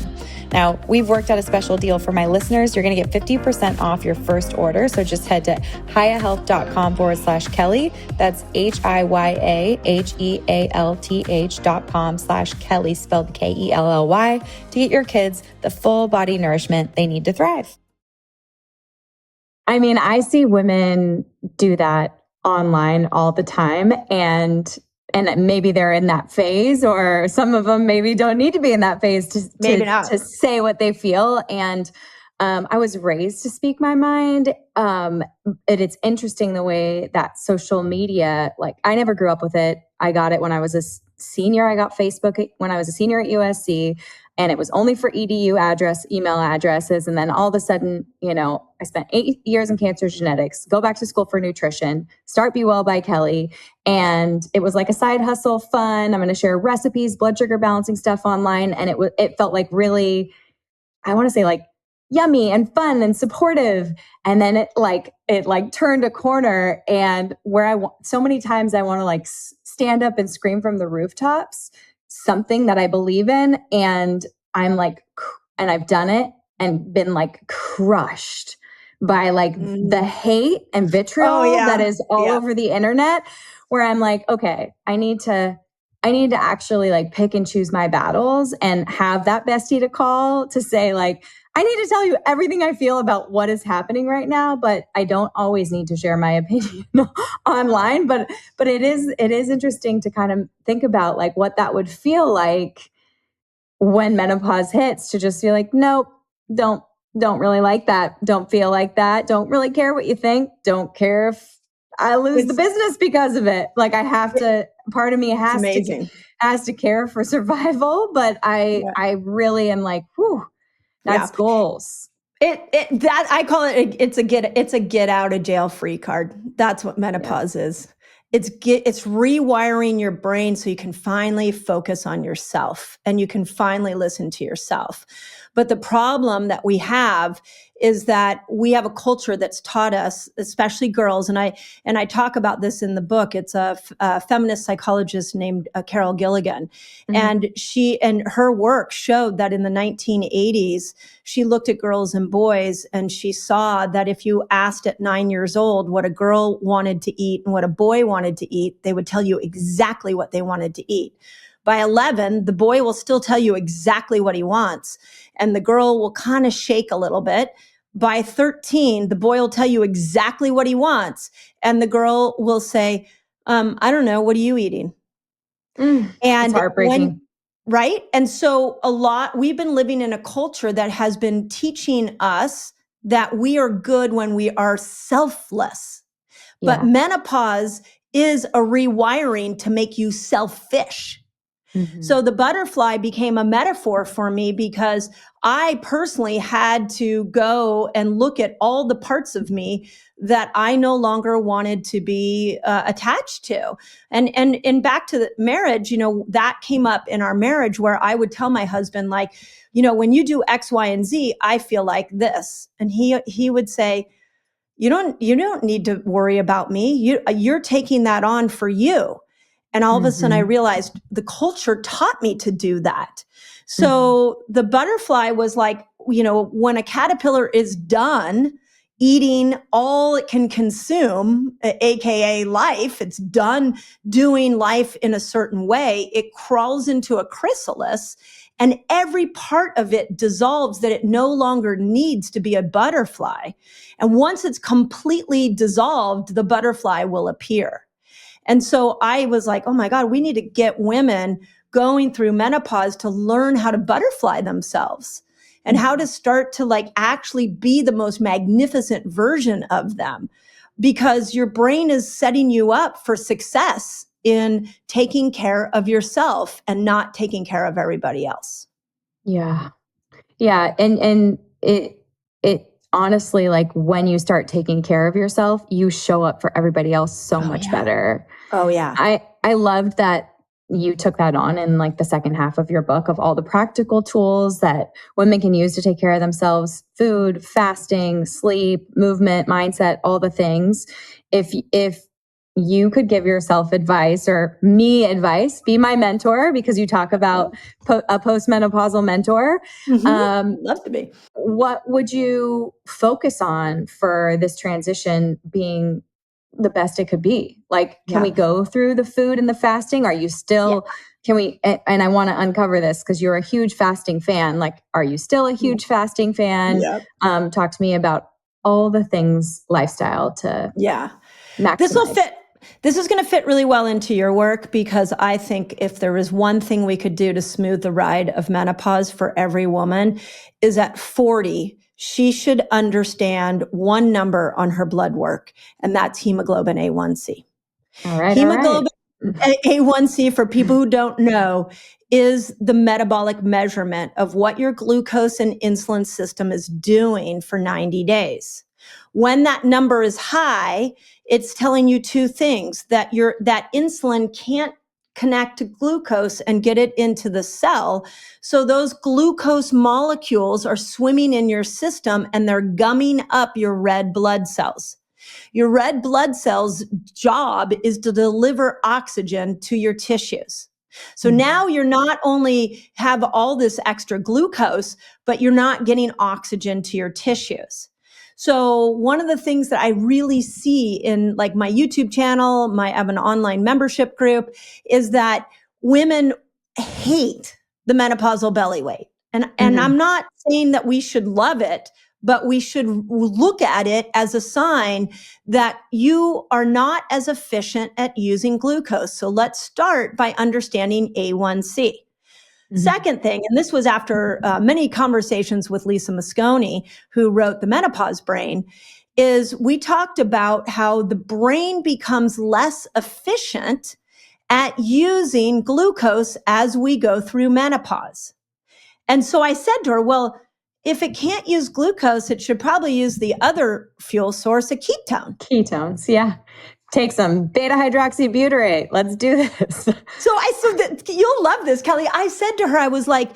Speaker 4: Now, we've worked out a special deal for my listeners. You're going to get 50% off your first order. So just head to hiyahealth.com/Kelly. That's HIYAHEALTH.com/Kelly, spelled KELLY, to get your kids the full body nourishment they need to thrive.
Speaker 3: I mean, I see women do that online all the time, and maybe they're in that phase, or some of them maybe don't need to be in that phase to say what they feel. And I was raised to speak my mind. It's interesting the way that social media, like I never grew up with it. I got it when I was senior, I got Facebook when I was a senior at USC, and it was only for email addresses. And then all of a sudden, I spent 8 years in cancer genetics, go back to school for nutrition, start Be Well by Kelly. And it was like a side hustle, fun. I'm going to share recipes, blood sugar balancing stuff online. And it felt like really, I want to say like yummy and fun and supportive. And then it turned a corner, and where so many times I want to like stand up and scream from the rooftops, something that I believe in. And I'm like, and I've done it and been like crushed by like the hate and vitriol that is all over the internet, where I'm like, okay, I need to actually like pick and choose my battles and have that bestie to call to say like, I need to tell you everything I feel about what is happening right now, but I don't always need to share my opinion online. But it is interesting to kind of think about like what that would feel like when menopause hits, to just feel like, nope, don't really like that. Don't feel like that. Don't really care what you think. Don't care if I lose the business because of it. Like I have to, part of me has to care for survival, but I really am like, whew. That's goals.
Speaker 1: That I call it. It's a get out of jail free card. That's what menopause is. It's rewiring your brain so you can finally focus on yourself and you can finally listen to yourself. But the problem that we have is that we have a culture that's taught us, especially girls, and I talk about this in the book. It's a feminist psychologist named Carol Gilligan, and her work showed that in the 1980s, she looked at girls and boys, and she saw that if you asked at 9 years old what a girl wanted to eat and what a boy wanted to eat, they would tell you exactly what they wanted to eat. By 11, the boy will still tell you exactly what he wants, and the girl will kind of shake a little bit. By 13, the boy will tell you exactly what he wants, and the girl will say, I don't know, what are you eating?
Speaker 3: And it's heartbreaking.
Speaker 1: Right? And so we've been living in a culture that has been teaching us that we are good when we are selfless. But menopause is a rewiring to make you selfish. So the butterfly became a metaphor for me because I personally had to go and look at all the parts of me that I no longer wanted to be attached to. And back to the marriage, that came up in our marriage where I would tell my husband, like, when you do X, Y, and Z, I feel like this. And he would say, you don't need to worry about me. You're taking that on for you. And all of a sudden I realized the culture taught me to do that. So the butterfly was like, when a caterpillar is done eating all it can consume, AKA life, it's done doing life in a certain way, it crawls into a chrysalis and every part of it dissolves that it no longer needs to be a butterfly. And once it's completely dissolved, the butterfly will appear. And so I was like, oh my God, we need to get women going through menopause to learn how to butterfly themselves and how to start to like actually be the most magnificent version of them, because your brain is setting you up for success in taking care of yourself and not taking care of everybody else.
Speaker 3: Yeah. Yeah. And it honestly, like when you start taking care of yourself, you show up for everybody else so much better.
Speaker 1: Oh yeah.
Speaker 3: I loved that you took that on in like the second half of your book, of all the practical tools that women can use to take care of themselves: food, fasting, sleep, movement, mindset, all the things. If you could give yourself advice, or me advice, be my mentor, because you talk about a postmenopausal mentor.
Speaker 1: Love to be.
Speaker 3: What would you focus on for this transition being the best it could be? Like, can we go through the food and the fasting? Are you still, can we, and I want to uncover this because you're a huge fasting fan. Like, are you still a huge fasting fan? Talk to me about all the things lifestyle to maximize.
Speaker 1: This is going to fit really well into your work, because I think if there was one thing we could do to smooth the ride of menopause for every woman, is at 40, she should understand one number on her blood work, and that's hemoglobin A1C.
Speaker 3: All right.
Speaker 1: A1C, for people who don't know, is the metabolic measurement of what your glucose and insulin system is doing for 90 days. When that number is high, it's telling you two things: that that insulin can't connect to glucose and get it into the cell. So those glucose molecules are swimming in your system and they're gumming up your red blood cells. Your red blood cells' job is to deliver oxygen to your tissues. So now you're not only have all this extra glucose, but you're not getting oxygen to your tissues. So one of the things that I really see in like my YouTube channel, I have an online membership group, is that women hate the menopausal belly weight. And I'm not saying that we should love it, but we should look at it as a sign that you are not as efficient at using glucose. So let's start by understanding A1C. Second thing, and this was after many conversations with Lisa Mosconi, who wrote The Menopause Brain, is we talked about how the brain becomes less efficient at using glucose as we go through menopause. And so I said to her, well, if it can't use glucose, it should probably use the other fuel source, a ketone.
Speaker 3: Ketones, yeah. Take some beta hydroxybutyrate. Let's do this.
Speaker 1: So you'll love this, Kelly. I said to her, I was like,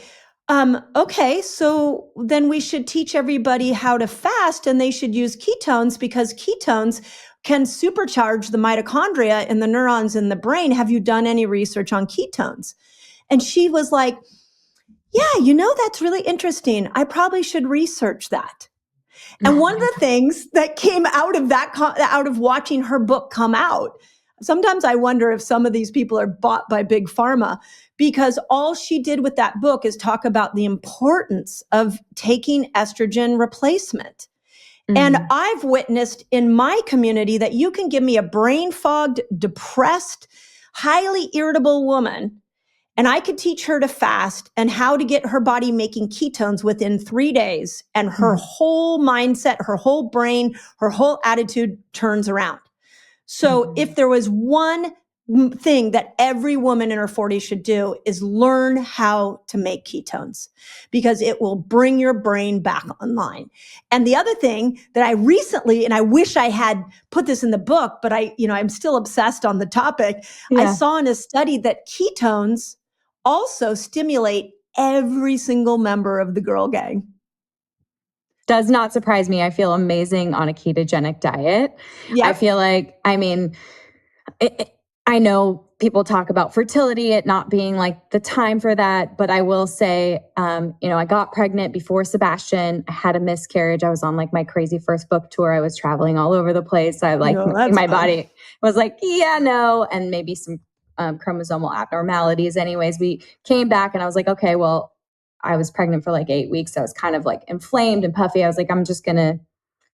Speaker 1: okay, so then we should teach everybody how to fast, and they should use ketones because ketones can supercharge the mitochondria and the neurons in the brain. Have you done any research on ketones? And she was like, yeah, that's really interesting. I probably should research that. And one of the things that came out of that, out of watching her book come out, sometimes I wonder if some of these people are bought by big pharma, because all she did with that book is talk about the importance of taking estrogen replacement. And I've witnessed in my community that you can give me a brain fogged, depressed, highly irritable woman, and I could teach her to fast and how to get her body making ketones within 3 days. And her whole mindset, her whole brain, her whole attitude turns around. So if there was one thing that every woman in her 40s should do, is learn how to make ketones, because it will bring your brain back online. And the other thing that I recently, and I wish I had put this in the book, but I'm still obsessed on the topic. Yeah. I saw in a study that ketones also stimulate every single member of the girl gang.
Speaker 3: Does not surprise me. I feel amazing on a ketogenic diet. Yep. I feel like, I know people talk about fertility, it not being like the time for that, but I will say, I got pregnant before Sebastian. I had a miscarriage. I was on like my crazy first book tour. I was traveling all over the place. My body was like, yeah, no, and maybe some chromosomal abnormalities. Anyways, we came back and I was like, okay, well, I was pregnant for like 8 weeks. I was kind of like inflamed and puffy. I was like, I'm just going to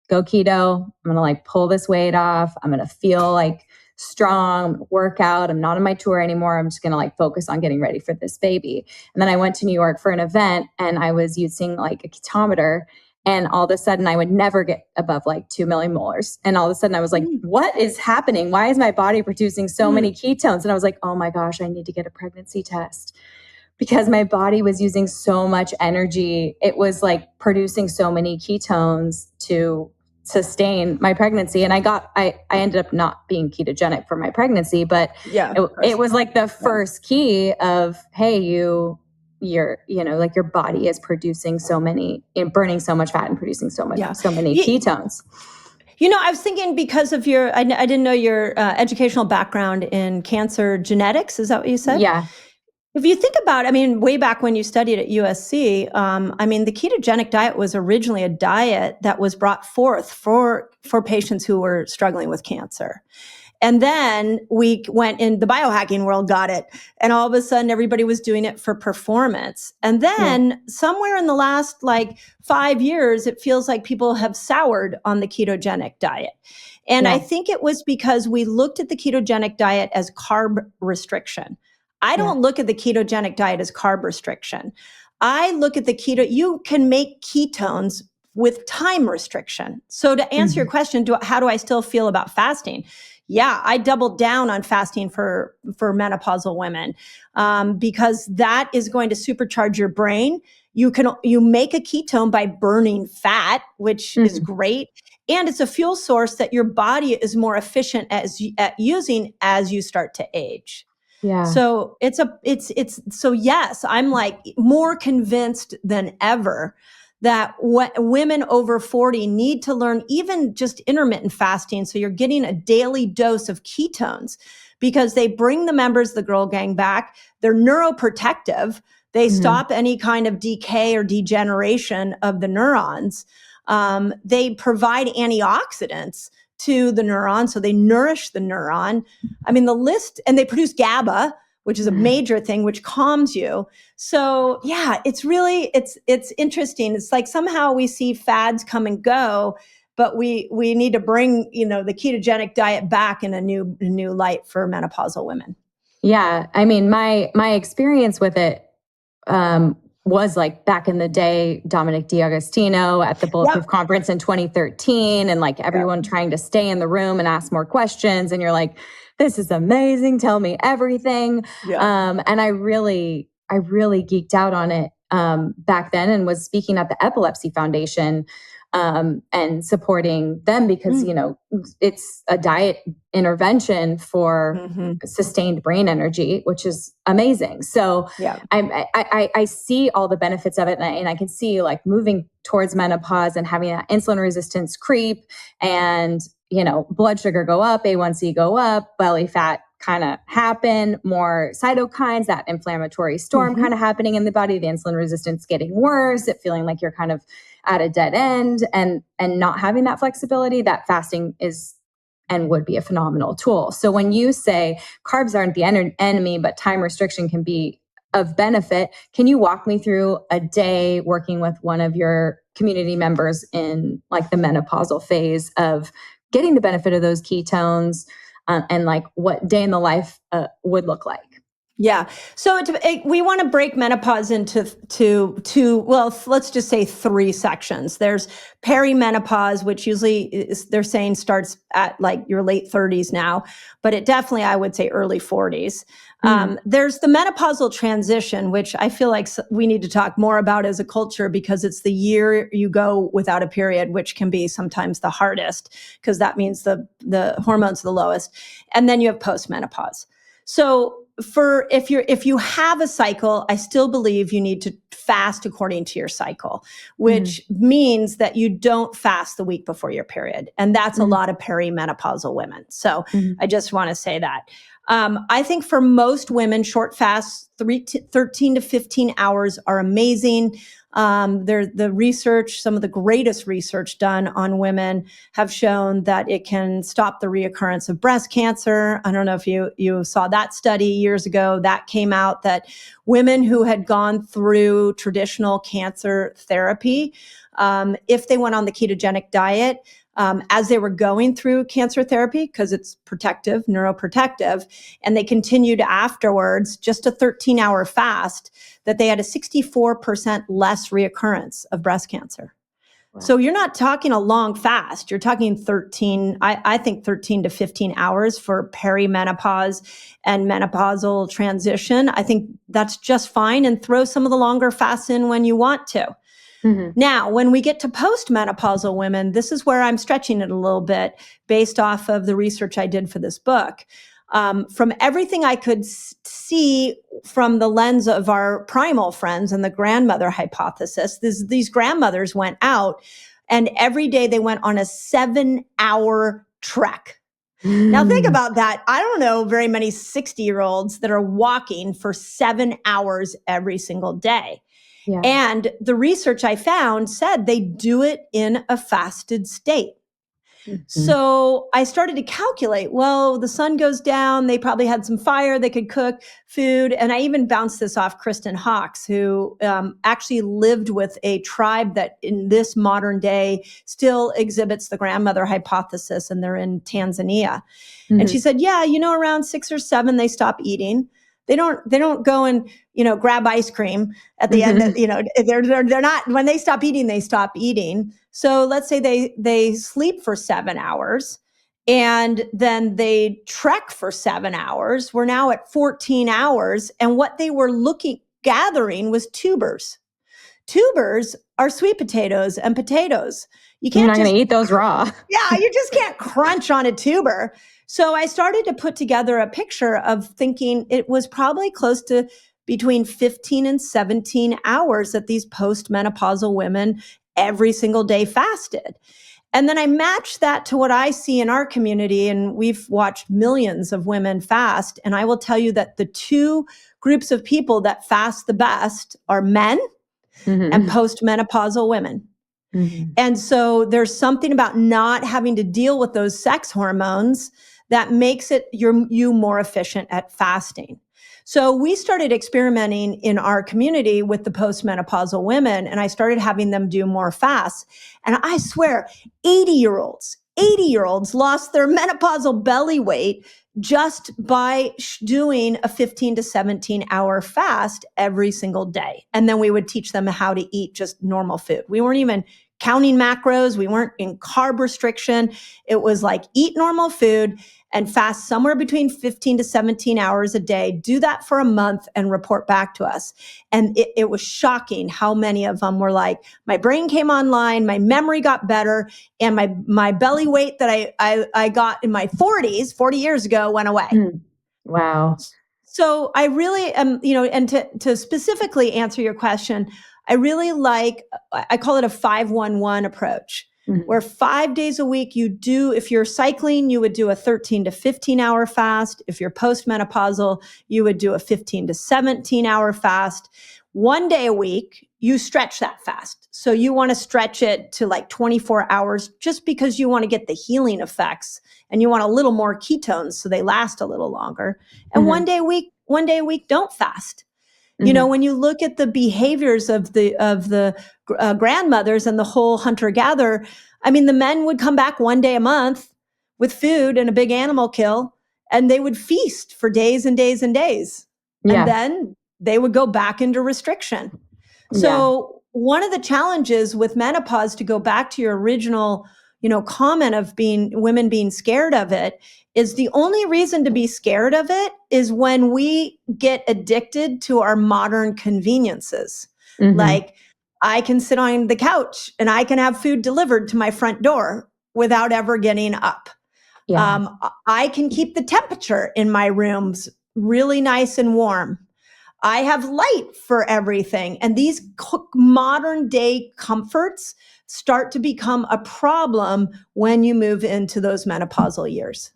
Speaker 3: go keto. I'm going to like pull this weight off. I'm going to feel like strong, work out. I'm not on my tour anymore. I'm just going to like focus on getting ready for this baby. And then I went to New York for an event and I was using like a ketometer. And all of a sudden I would never get above like 2 millimolars. And all of a sudden I was like, what is happening? Why is my body producing so many ketones? And I was like, oh my gosh, I need to get a pregnancy test, because my body was using so much energy. It was like producing so many ketones to sustain my pregnancy. And I ended up not being ketogenic for my pregnancy, but it was like the first key of, hey, your body is producing burning so much fat and producing so many ketones.
Speaker 1: I was thinking because of I didn't know your educational background in cancer genetics. Is that what you said?
Speaker 3: Yeah.
Speaker 1: If you think about, way back when you studied at USC, the ketogenic diet was originally a diet that was brought forth for patients who were struggling with cancer. And then we went in the biohacking world, got it. And all of a sudden everybody was doing it for performance. And then somewhere in the last 5 years, it feels like people have soured on the ketogenic diet. And I think it was because we looked at the ketogenic diet as carb restriction. I don't look at the ketogenic diet as carb restriction. I look at you can make ketones with time restriction. So to answer your question, how do I still feel about fasting? Yeah, I doubled down on fasting for menopausal women because that is going to supercharge your brain. You make a ketone by burning fat, which is great, and it's a fuel source that your body is more efficient at using as you start to age.
Speaker 3: Yeah.
Speaker 1: So so yes, I'm like more convinced than ever that women over 40 need to learn even just intermittent fasting. So you're getting a daily dose of ketones because they bring the members of the girl gang back. They're neuroprotective. They stop any kind of decay or degeneration of the neurons. They provide antioxidants to the neuron. So they nourish the neuron. I mean, and they produce GABA, which is a major thing, which calms you. So yeah, it's interesting. It's like somehow we see fads come and go, but we need to bring, the ketogenic diet back in a new light for menopausal women.
Speaker 3: Yeah. I mean, my experience with it, was like back in the day, Dominic D'Agostino at the Bulletproof Conference in 2013, and like everyone trying to stay in the room and ask more questions. And you're like, this is amazing. Tell me everything. And I really geeked out on it back then, and was speaking at the Epilepsy Foundation and supporting them because, it's a diet intervention for sustained brain energy, which is amazing. So I see all the benefits of it, and I can see like moving towards menopause and having that insulin resistance creep and, blood sugar go up, A1C go up, belly fat kind of happen, more cytokines, that inflammatory storm kind of happening in the body, the insulin resistance getting worse, it feeling like you're kind of at a dead end, and not having that flexibility, that fasting is and would be a phenomenal tool. So when you say carbs aren't the enemy, but time restriction can be of benefit, can you walk me through a day working with one of your community members in like the menopausal phase of getting the benefit of those ketones and like what day in the life would look like?
Speaker 1: Yeah. So we want to break menopause into let's just say 3 sections. There's perimenopause, which usually they're saying starts at like your late 30s now, but it definitely, I would say early 40s. There's the menopausal transition, which I feel like we need to talk more about as a culture because it's the year you go without a period, which can be sometimes the hardest because that means the hormones are the lowest. And then you have postmenopause. So if you have a cycle, I still believe you need to fast according to your cycle, which means that you don't fast the week before your period. And that's a lot of perimenopausal women. So I just want to say that. I think for most women, short fasts, 13 to 15 hours are amazing. The research, some of the greatest research done on women have shown that it can stop the reoccurrence of breast cancer. I don't know if you saw that study years ago that came out that women who had gone through traditional cancer therapy, if they went on the ketogenic diet, as they were going through cancer therapy, because it's protective, neuroprotective, and they continued afterwards, just a 13-hour fast, that they had a 64% less reoccurrence of breast cancer. Wow. So you're not talking a long fast. You're talking 13 to 15 hours for perimenopause and menopausal transition. I think that's just fine, and throw some of the longer fasts in when you want to. Now, when we get to postmenopausal women, this is where I'm stretching it a little bit based off of the research I did for this book. From everything I could see from the lens of our primal friends and the grandmother hypothesis, these grandmothers went out and every day they went on a 7-hour trek. Now think about that. I don't know very many 60-year-olds that are walking for 7 hours every single day. Yeah. And the research I found said they do it in a fasted state. So I started to calculate, well, the sun goes down, they probably had some fire, they could cook food. And I even bounced this off Kristen Hawkes, who actually lived with a tribe that in this modern day still exhibits the grandmother hypothesis, and they're in Tanzania. And she said, yeah, around 6 or 7, they stop eating. They don't go and, grab ice cream at the end. They're not, when they stop eating, they stop eating. So let's say they sleep for 7 hours and then they trek for 7 hours. We're now at 14 hours. And what they were gathering was tubers. Tubers are sweet potatoes and potatoes.
Speaker 3: You're not going to eat those raw.
Speaker 1: Yeah, you just can't crunch on a tuber. So I started to put together a picture of thinking it was probably close to between 15 and 17 hours that these postmenopausal women every single day fasted. And then I matched that to what I see in our community, and we've watched millions of women fast. And I will tell you that the two groups of people that fast the best are men and postmenopausal women. And so there's something about not having to deal with those sex hormones that makes you more efficient at fasting. So we started experimenting in our community with the postmenopausal women, and I started having them do more fasts. And I swear, 80-year-olds lost their menopausal belly weight just by doing a 15 to 17 hour fast every single day. And then we would teach them how to eat just normal food. We weren't even counting macros. We weren't in carb restriction. It was like eat normal food and fast somewhere between 15 to 17 hours a day. Do that for a month and report back to us. And it was shocking how many of them were like, my brain came online, my memory got better, and my belly weight that I got in my 40s, 40 years ago, went away.
Speaker 3: Wow.
Speaker 1: So I really am, and to specifically answer your question, I really I call it a 5-1-1 approach. Where 5 days a week if you're cycling, you would do a 13 to 15 hour fast. If you're postmenopausal, you would do a 15 to 17 hour fast. 1 day a week, you stretch that fast. So you want to stretch it to like 24 hours just because you want to get the healing effects and you want a little more ketones so they last a little longer. And 1 day a week, don't fast. When you look at the behaviors of the grandmothers and the whole hunter-gatherer, I mean, the men would come back 1 day a month with food and a big animal kill, and they would feast for days and days and days. Yeah. And then they would go back into restriction. So one of the challenges with menopause, to go back to your original, comment of women being scared of it, is the only reason to be scared of it is when we get addicted to our modern conveniences. Like, I can sit on the couch and I can have food delivered to my front door without ever getting up. Yeah. I can keep the temperature in my rooms really nice and warm. I have light for everything. And these modern day comforts start to become a problem when you move into those menopausal years.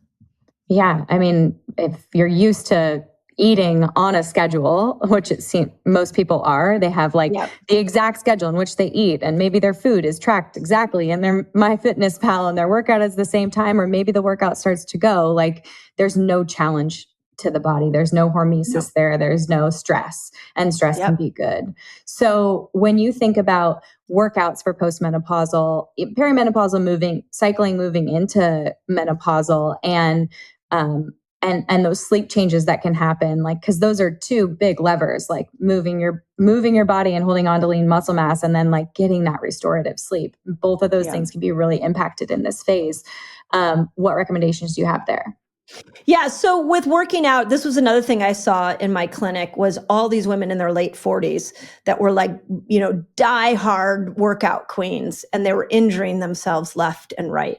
Speaker 3: Yeah. I mean, if you're used to eating on a schedule, which it seems most people are, they have the exact schedule in which they eat, and maybe their food is tracked exactly, and their MyFitnessPal and their workout is the same time, or maybe the workout starts to go, there's no challenge to the body. There's no hormesis there. There's no stress, and stress can be good. So when you think about workouts for postmenopausal, perimenopausal cycling moving into menopausal, and those sleep changes that can happen, because those are two big levers, moving your body and holding on to lean muscle mass, and then getting that restorative sleep. Both of those things can be really impacted in this phase. What recommendations do you have there?
Speaker 1: Yeah. So with working out, this was another thing I saw in my clinic, was all these women in their late 40s that were die-hard workout queens, and they were injuring themselves left and right.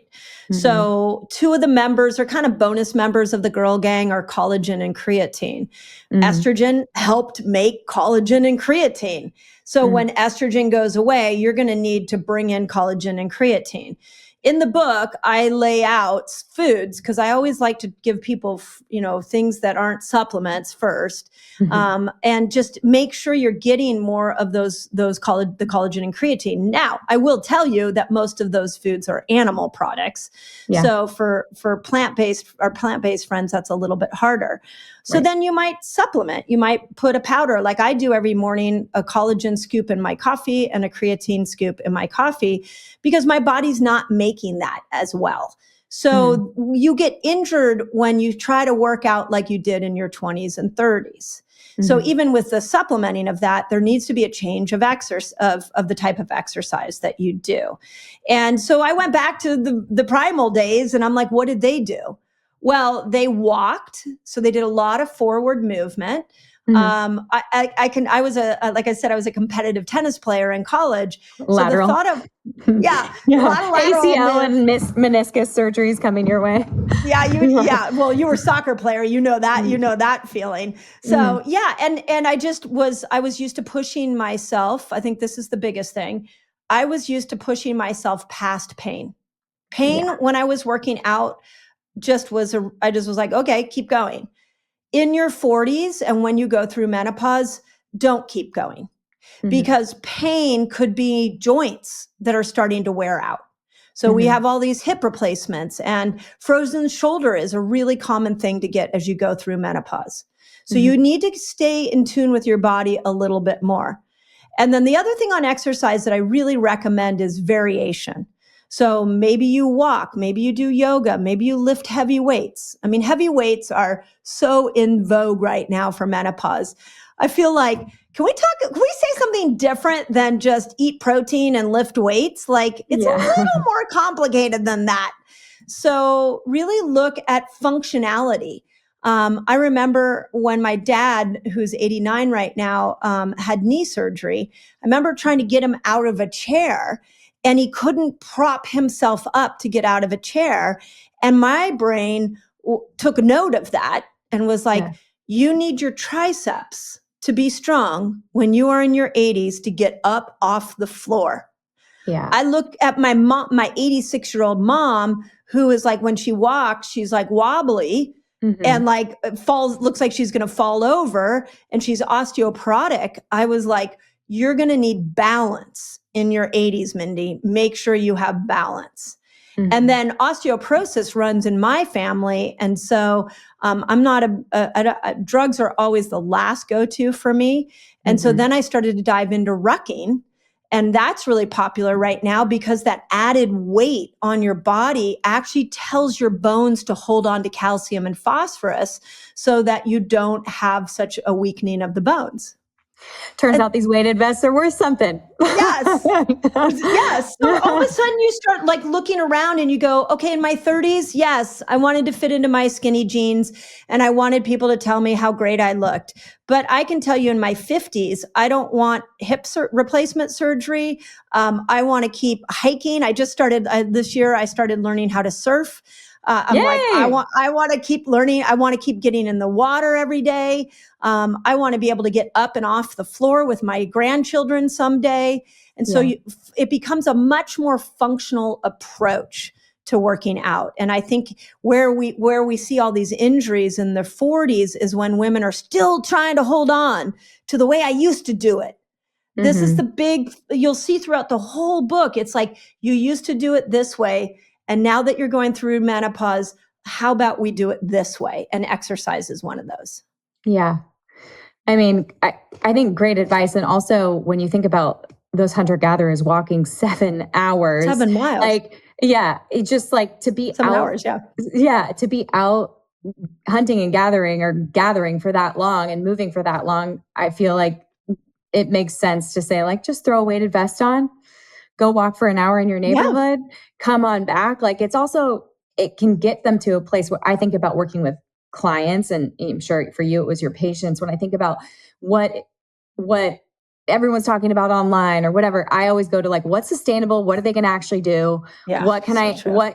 Speaker 1: So two of the members are kind of bonus members of the girl gang are collagen and creatine. Estrogen helped make collagen and creatine. So when estrogen goes away, you're going to need to bring in collagen and creatine. In the book, I lay out foods, because I always like to give people, things that aren't supplements first, and just make sure you're getting more of the collagen and creatine. Now, I will tell you that most of those foods are animal products. Yeah. So for our plant-based friends, that's a little bit harder. So then you might supplement. You might put a powder, like I do every morning, a collagen scoop in my coffee and a creatine scoop in my coffee, because my body's not making that as well. So you get injured when you try to work out like you did in your 20s and 30s. So even with the supplementing of that, there needs to be a change of of the type of exercise that you do. And so I went back to the primal days and I'm like, what did they do? Well, they walked. So they did a lot of forward movement. I was like I said, I was a competitive tennis player in college.
Speaker 3: Lateral.
Speaker 1: So the thought of, a lot of lateral
Speaker 3: ACL and meniscus surgeries coming your way.
Speaker 1: Yeah. Well, you were a soccer player. You know that feeling. So and I was used to pushing myself. I think this is the biggest thing. I was used to pushing myself past pain. When I was working out I just was like, okay, keep going. In your 40s and when you go through menopause, don't keep going because pain could be joints that are starting to wear out. So we have all these hip replacements, and frozen shoulder is a really common thing to get as you go through menopause. So you need to stay in tune with your body a little bit more. And then the other thing on exercise that I really recommend is variation. So maybe you walk, maybe you do yoga, maybe you lift heavy weights. I mean, heavy weights are so in vogue right now for menopause. I feel like, can we say something different than just eat protein and lift weights? Like it's a little more complicated than that. So really look at functionality. I remember when my dad, who's 89 right now, had knee surgery. I remember trying to get him out of a chair and he couldn't prop himself up to get out of a chair. And my brain took note of that and was like, you need your triceps to be strong when you are in your 80s to get up off the floor.
Speaker 3: Yeah.
Speaker 1: I look at my mom, my 86-year-old mom, who is like, when she walks, she's like wobbly and like looks like she's going to fall over and she's osteoporotic. I was like, you're going to need balance in your 80s, Mindy. Make sure you have balance. And then osteoporosis runs in my family. And so I'm not drugs are always the last go-to for me. And so then I started to dive into rucking. And that's really popular right now because that added weight on your body actually tells your bones to hold on to calcium and phosphorus so that you don't have such a weakening of the bones.
Speaker 3: Turns out these weighted vests are worth something.
Speaker 1: Yes. So all of a sudden you start like looking around and you go, okay, in my 30s, yes, I wanted to fit into my skinny jeans and I wanted people to tell me how great I looked. But I can tell you in my 50s, I don't want hip replacement surgery. I want to keep hiking. I just started this year, I started learning how to surf. I'm like, I want to keep learning. I want to keep getting in the water every day. I want to be able to get up and off the floor with my grandchildren someday. And so it becomes a much more functional approach to working out. And I think where we see all these injuries in the 40s is when women are still trying to hold on to the way I used to do it. This is the big, you'll see throughout the whole book. It's like, you used to do it this way. And now that you're going through menopause, how about we do it this way? And exercise is one of those.
Speaker 3: Yeah. I mean, I think great advice. And also when you think about those hunter-gatherers walking 7 hours.
Speaker 1: 7 miles.
Speaker 3: Like, it's just like to be
Speaker 1: 7
Speaker 3: out.
Speaker 1: hours,
Speaker 3: to be out hunting and gathering for that long and moving for that long. I feel like it makes sense to say, like, just throw a weighted vest on, go walk for an hour in your neighborhood, come on back. Like it can get them to a place where I think about working with clients, and I'm sure for you, it was your patients. When I think about what everyone's talking about online or whatever, I always go to like, what's sustainable? What are they going to actually do? What can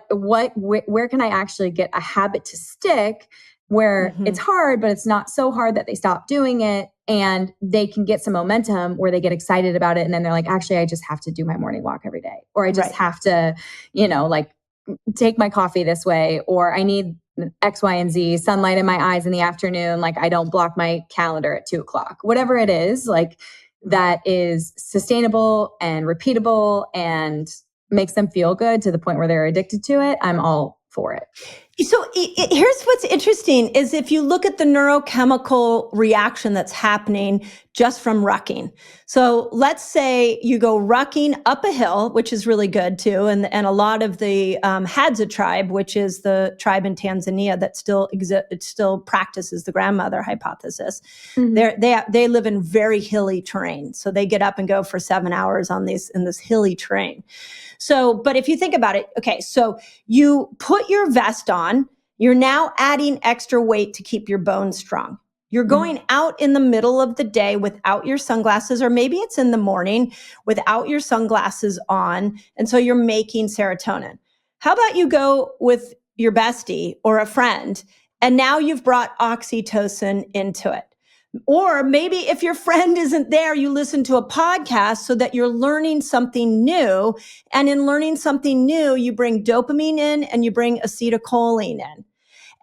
Speaker 3: where can I actually get a habit to stick where it's hard, but it's not so hard that they stop doing it and they can get some momentum where they get excited about it. And then they're like, actually, I just have to do my morning walk every day, or I just have to, like take my coffee this way, or I need X, Y, and Z, sunlight in my eyes in the afternoon. Like I don't block my calendar at 2:00, whatever it is, like that is sustainable and repeatable and makes them feel good to the point where they're addicted to it. I'm all for it.
Speaker 1: So here's what's interesting is if you look at the neurochemical reaction that's happening just from rucking. So let's say you go rucking up a hill, which is really good too. And a lot of the Hadza tribe, which is the tribe in Tanzania that still practices the grandmother hypothesis. They live in very hilly terrain. So they get up and go for 7 hours in this hilly terrain. So, but if you think about it, okay, so you put your vest on, you're now adding extra weight to keep your bones strong. You're going out in the middle of the day without your sunglasses, or maybe it's in the morning without your sunglasses on. And so you're making serotonin. How about you go with your bestie or a friend, and now you've brought oxytocin into it? Or maybe if your friend isn't there, you listen to a podcast so that you're learning something new. And in learning something new, you bring dopamine in and you bring acetylcholine in.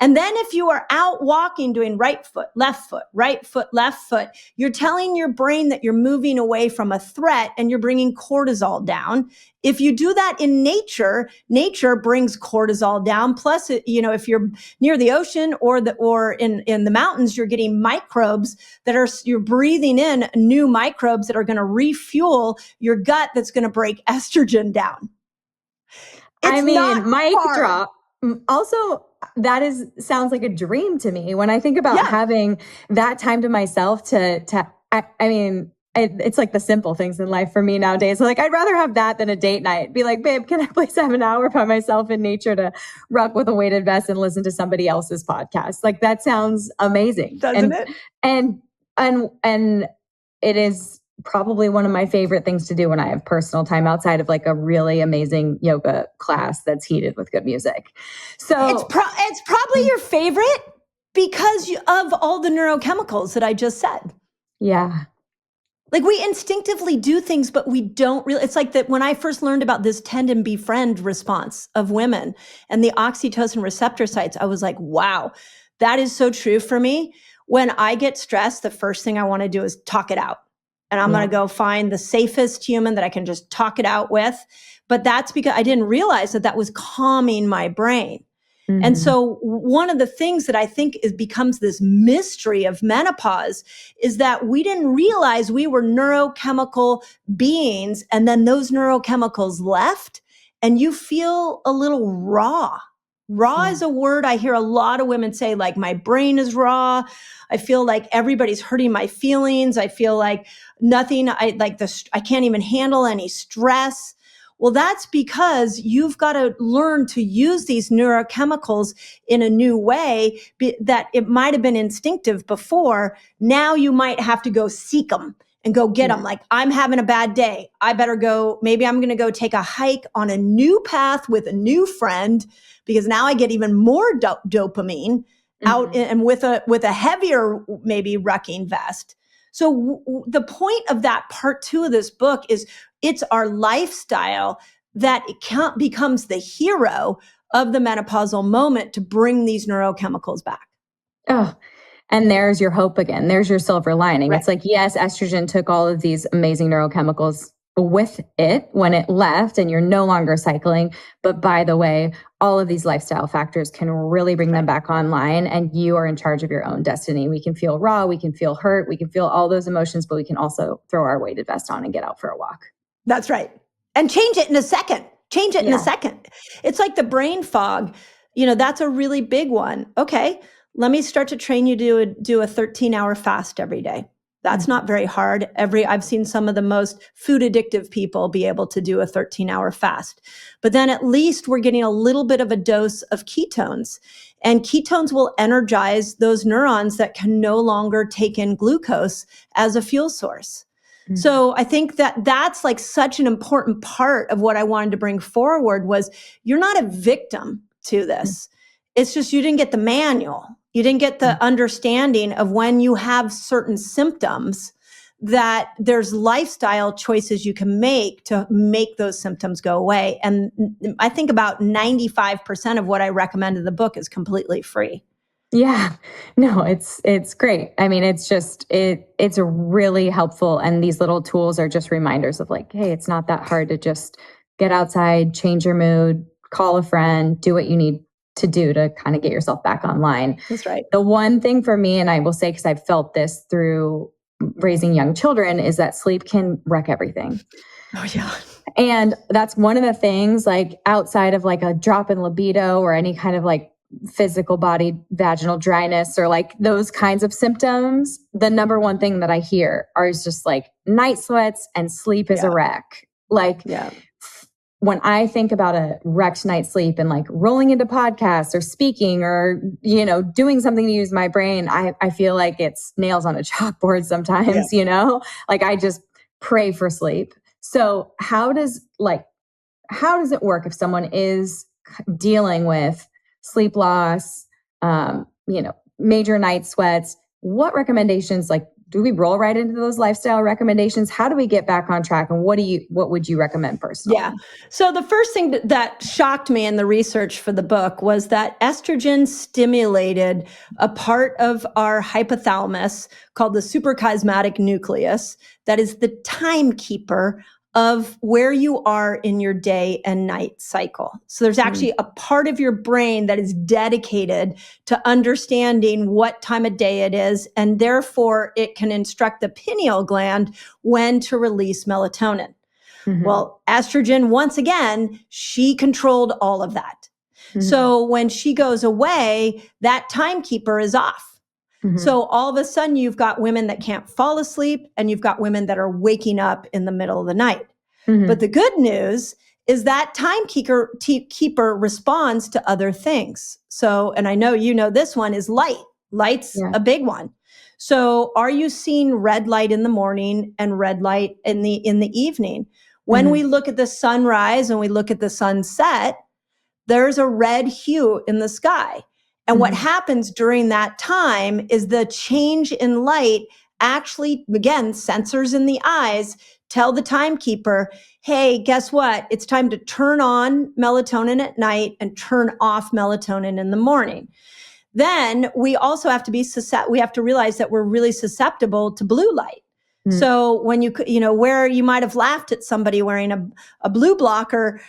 Speaker 1: And then if you are out walking, doing right foot, left foot, right foot, left foot, you're telling your brain that you're moving away from a threat and you're bringing cortisol down. If you do that in nature, nature brings cortisol down. Plus, if you're near the ocean or in the mountains, you're getting microbes you're breathing in new microbes that are going to refuel your gut that's going to break estrogen down.
Speaker 3: It's mic drop. Also, sounds like a dream to me when I think about having that time to myself it's like the simple things in life for me nowadays. Like, I'd rather have that than a date night. Be like, babe, can I please have an hour by myself in nature to ruck with a weighted vest and listen to somebody else's podcast? Like, that sounds amazing.
Speaker 1: Doesn't it?
Speaker 3: And it is probably one of my favorite things to do when I have personal time outside of like a really amazing yoga class that's heated with good music. So
Speaker 1: it's probably your favorite because of all the neurochemicals that I just said.
Speaker 3: Yeah.
Speaker 1: Like, we instinctively do things, but we don't really. It's like that when I first learned about this tend and befriend response of women and the oxytocin receptor sites, I was like, wow, that is so true for me. When I get stressed, the first thing I want to do is talk it out. And I'm going to go find the safest human that I can just talk it out with. But that's because I didn't realize that was calming my brain. Mm-hmm. And so one of the things that I think becomes this mystery of menopause is that we didn't realize we were neurochemical beings. And then those neurochemicals left and you feel a little raw. Raw is a word I hear a lot of women say, like, my brain is raw. I feel like everybody's hurting my feelings. I feel like I can't even handle any stress. Well, that's because you've got to learn to use these neurochemicals in a new way that it might have been instinctive before. Now you might have to go seek them and go get them. Like, I'm having a bad day. I better go. Maybe I'm going to go take a hike on a new path with a new friend, because now I get even more dopamine out and with a heavier, maybe rucking vest. So the point of that part 2 of this book is it's our lifestyle that becomes the hero of the menopausal moment to bring these neurochemicals back.
Speaker 3: Oh, and there's your hope again. There's your silver lining.
Speaker 1: Right.
Speaker 3: It's like, yes, estrogen took all of these amazing neurochemicals with it when it left and you're no longer cycling. But by the way, all of these lifestyle factors can really bring them back online, and you are in charge of your own destiny. We can feel raw, we can feel hurt, we can feel all those emotions, but we can also throw our weighted vest on and get out for a walk.
Speaker 1: That's right. And change it in a second. In a second. It's like the brain fog. That's a really big one. Okay, let me start to train you to do a 13-hour fast every day. That's not very hard. I've seen some of the most food addictive people be able to do a 13-hour fast. But then at least we're getting a little bit of a dose of ketones. And ketones will energize those neurons that can no longer take in glucose as a fuel source. Mm-hmm. So I think that's like such an important part of what I wanted to bring forward was you're not a victim to this. Mm-hmm. It's just you didn't get the manual. You didn't get the understanding of when you have certain symptoms that there's lifestyle choices you can make to make those symptoms go away. And I think about 95% of what I recommend in the book is completely free.
Speaker 3: Yeah, no, it's great. I mean, it's really helpful. And these little tools are just reminders of like, hey, it's not that hard to just get outside, change your mood, call a friend, do what you need to do to kind of get yourself back online.
Speaker 1: That's right.
Speaker 3: The one thing for me, and I will say, because I've felt this through raising young children, is that sleep can wreck everything.
Speaker 1: Oh, yeah.
Speaker 3: And that's one of the things, like outside of like a drop in libido or any kind of like physical body vaginal dryness or like those kinds of symptoms, the number one thing that I hear is just like night sweats and sleep is a wreck. Like when I think about a wrecked night's sleep and like rolling into podcasts or speaking or, you know, doing something to use my brain, I feel like it's nails on a chalkboard sometimes, you know, like I just pray for sleep. So how does it work if someone is dealing with sleep loss, you know, major night sweats? What recommendations, like, do we roll right into those lifestyle recommendations? How do we get back on track? And what would you recommend personally?
Speaker 1: Yeah. So the first thing that shocked me in the research for the book was that estrogen stimulated a part of our hypothalamus called the suprachiasmatic nucleus that is the timekeeper of where you are in your day and night cycle. So there's actually a part of your brain that is dedicated to understanding what time of day it is, and therefore it can instruct the pineal gland when to release melatonin. Well, estrogen, once again, she controlled all of that. So when she goes away, that timekeeper is off. So all of a sudden you've got women that can't fall asleep and you've got women that are waking up in the middle of the night. But the good news is that timekeeper responds to other things. So, and I know you know this one is light. Light's a big one. So are you seeing red light in the morning and red light in the evening? When we look at the sunrise and we look at the sunset, there's a red hue in the sky. And what happens during that time is the change in light actually, again, sensors in the eyes tell the timekeeper, hey, guess what? It's time to turn on melatonin at night and turn off melatonin in the morning. Then we also have to we have to realize that we're really susceptible to blue light. So when you know, where you might have laughed at somebody wearing a blue blocker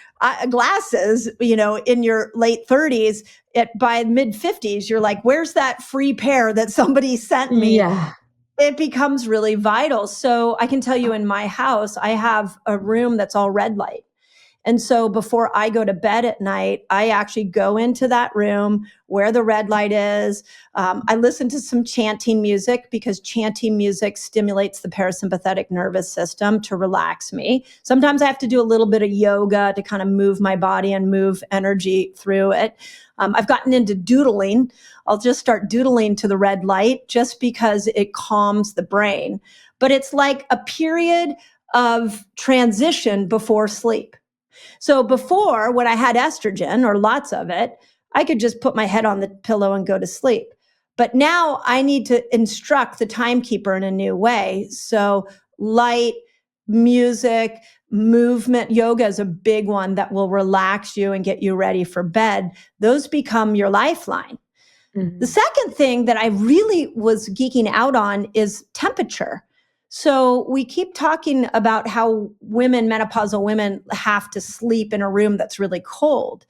Speaker 1: glasses, you know, in your late 30s, by mid 50s, you're like, where's that free pair that somebody sent me?
Speaker 3: Yeah.
Speaker 1: It becomes really vital. So I can tell you in my house, I have a room that's all red light. And so before I go to bed at night, I actually go into that room where the red light is. I listen to some chanting music because chanting music stimulates the parasympathetic nervous system to relax me. Sometimes I have to do a little bit of yoga to kind of move my body and move energy through it. I've gotten into doodling. I'll just start doodling to the red light just because it calms the brain. But it's like a period of transition before sleep. So before, when I had estrogen or lots of it, I could just put my head on the pillow and go to sleep. But now I need to instruct the timekeeper in a new way. So light, music, movement, yoga is a big one that will relax you and get you ready for bed. Those become your lifeline. The second thing that I really was geeking out on is temperature. So we keep talking about how menopausal women have to sleep in a room that's really cold.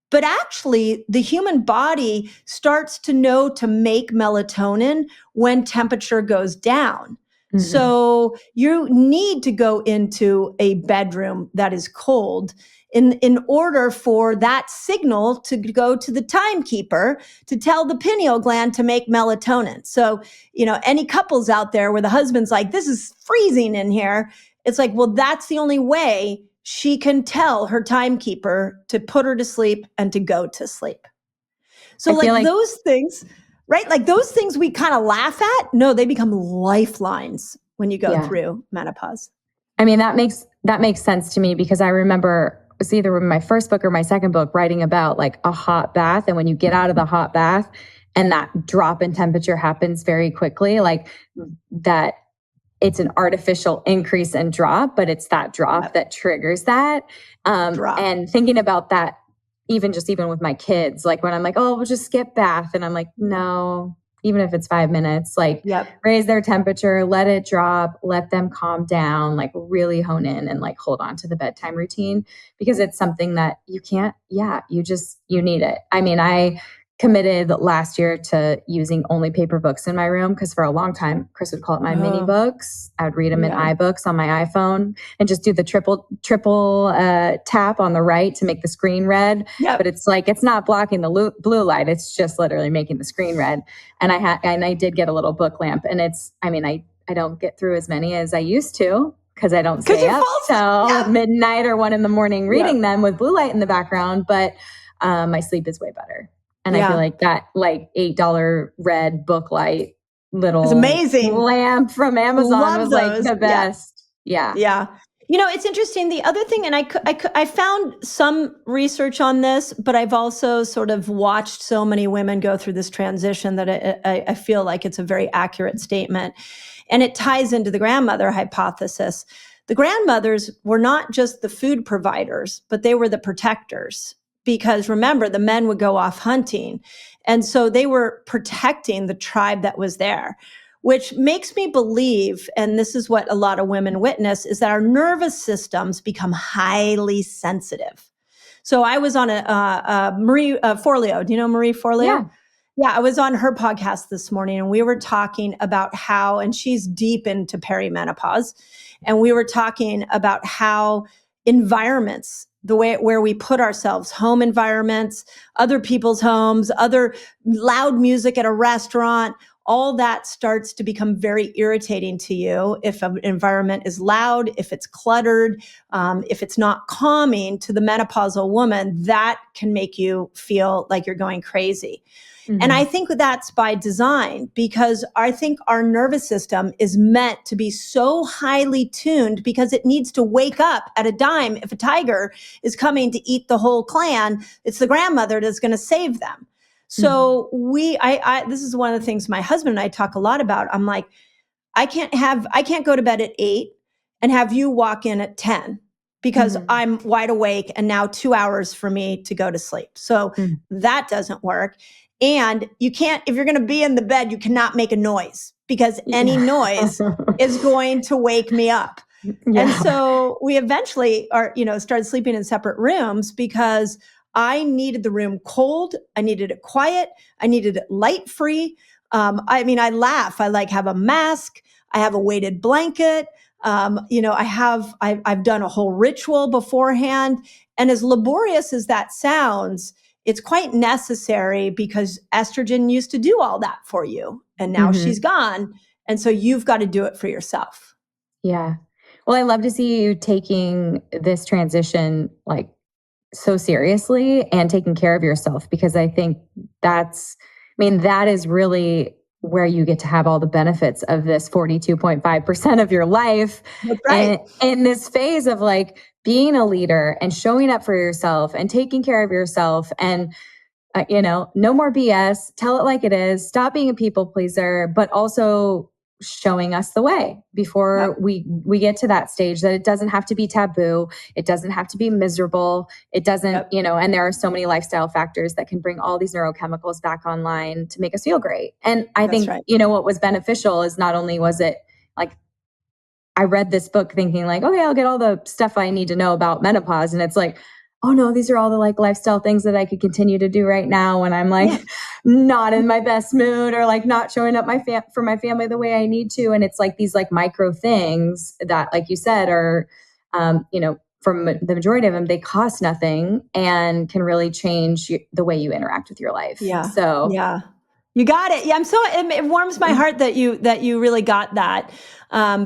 Speaker 1: But actually, the human body starts to know to make melatonin when temperature goes down. So you need to go into a bedroom that is cold in order for that signal to go to the timekeeper to tell the pineal gland to make melatonin. So, you know, any couples out there where the husband's like, this is freezing in here, it's like, well, that's the only way she can tell her timekeeper to put her to sleep and to go to sleep. So like those things, right? Like those things we kind of laugh at. No, they become lifelines when you go through menopause.
Speaker 3: I mean, that makes sense to me because I remember it was either in my first book or my second book writing about like a hot bath. And when you get out of the hot bath and that drop in temperature happens very quickly, like that it's an artificial increase and drop, but it's that drop that triggers that. And thinking about that, even with my kids, like when I'm like, oh, we'll just skip bath. And I'm like, no, even if it's 5 minutes, like
Speaker 1: Yep.
Speaker 3: raise their temperature, let it drop, let them calm down, like really hone in and like hold on to the bedtime routine, because it's something that you can't, you need it. I mean, I committed last year to using only paper books in my room, because for a long time, Chris would call it my mini books. I would read them in iBooks on my iPhone and just do the triple tap on the right to make the screen red.
Speaker 1: Yep.
Speaker 3: But it's like, it's not blocking the blue light. It's just literally making the screen red. And I did get a little book lamp, and I don't get through as many as I used to, because I don't stay up till midnight or 1 a.m. reading them with blue light in the background. But my sleep is way better. And I feel like that like $8 red book light little
Speaker 1: it's amazing
Speaker 3: lamp from Amazon was like the best. Yeah.
Speaker 1: It's interesting. The other thing, and I found some research on this, but I've also sort of watched so many women go through this transition that I feel like it's a very accurate statement. And it ties into the grandmother hypothesis. The grandmothers were not just the food providers, but they were the protectors. Because remember, the men would go off hunting. And so they were protecting the tribe that was there, which makes me believe, and this is what a lot of women witness, is that our nervous systems become highly sensitive. So I was on a Marie Forleo. Do you know Marie Forleo? Yeah, I was on her podcast this morning, and we were talking about how, and she's deep into perimenopause, and we were talking about how environments, the way where we put ourselves, home environments, other people's homes, other loud music at a restaurant, all that starts to become very irritating to you if an environment is loud, if it's cluttered, if it's not calming to the menopausal woman, that can make you feel like you're going crazy. And I think that's by design, because I think our nervous system is meant to be so highly tuned because it needs to wake up at a dime. If a tiger is coming to eat the whole clan, it's the grandmother that's going to save them. So this is one of the things my husband and I talk a lot about. I'm like, I can't go to bed at 8 and have you walk in at 10 because I'm wide awake and now 2 hours for me to go to sleep. So that doesn't work. And you can't, if you're going to be in the bed, you cannot make a noise, because any noise is going to wake me up. And so we eventually started sleeping in separate rooms, because I needed the room cold. I needed it quiet. I needed it light free. I laugh. I have a mask. I have a weighted blanket. I've done a whole ritual beforehand. And as laborious as that sounds, it's quite necessary, because estrogen used to do all that for you. And now she's gone. And so you've got to do it for yourself.
Speaker 3: Yeah. Well, I love to see you taking this transition like so seriously and taking care of yourself, because I think that is really where you get to have all the benefits of this 42.5% of your life.
Speaker 1: That's right.
Speaker 3: And in this phase of like being a leader and showing up for yourself and taking care of yourself, and no more BS, tell it like it is, stop being a people pleaser, but also showing us the way before we get to that stage, that it doesn't have to be taboo. It doesn't have to be miserable. It doesn't, and there are so many lifestyle factors that can bring all these neurochemicals back online to make us feel great. And I think, what was beneficial is not only was it like, I read this book thinking like, okay, I'll get all the stuff I need to know about menopause. And it's like, oh no, these are all the like lifestyle things that I could continue to do right now when I'm like not in my best mood, or like not showing up for my family the way I need to. And it's like these like micro things that, like you said, are, from the majority of them, they cost nothing and can really change the way you interact with your life.
Speaker 1: Yeah.
Speaker 3: So
Speaker 1: you got it. Yeah. It warms my heart that you really got that.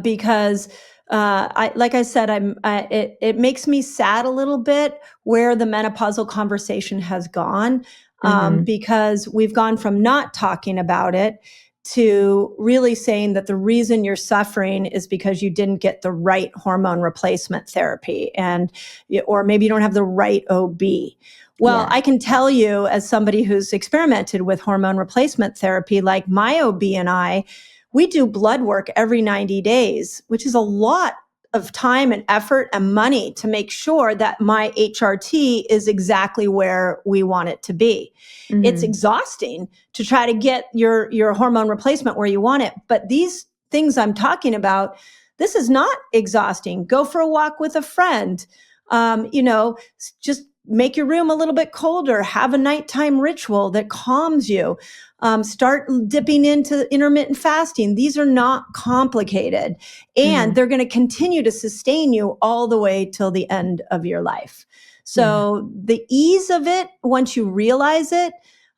Speaker 1: Because like I said, it makes me sad a little bit where the menopausal conversation has gone, because we've gone from not talking about it to really saying that the reason you're suffering is because you didn't get the right hormone replacement therapy, or maybe you don't have the right OB. Well, I can tell you, as somebody who's experimented with hormone replacement therapy, like my OB and I, we do blood work every 90 days, which is a lot of time and effort and money to make sure that my HRT is exactly where we want it to be.
Speaker 3: Mm-hmm.
Speaker 1: It's exhausting to try to get your hormone replacement where you want it. But these things I'm talking about, this is not exhausting. Go for a walk with a friend. Just make your room a little bit colder. Have a nighttime ritual that calms you. Start dipping into intermittent fasting. These are not complicated, and they're going to continue to sustain you all the way till the end of your life. So the ease of it, once you realize it,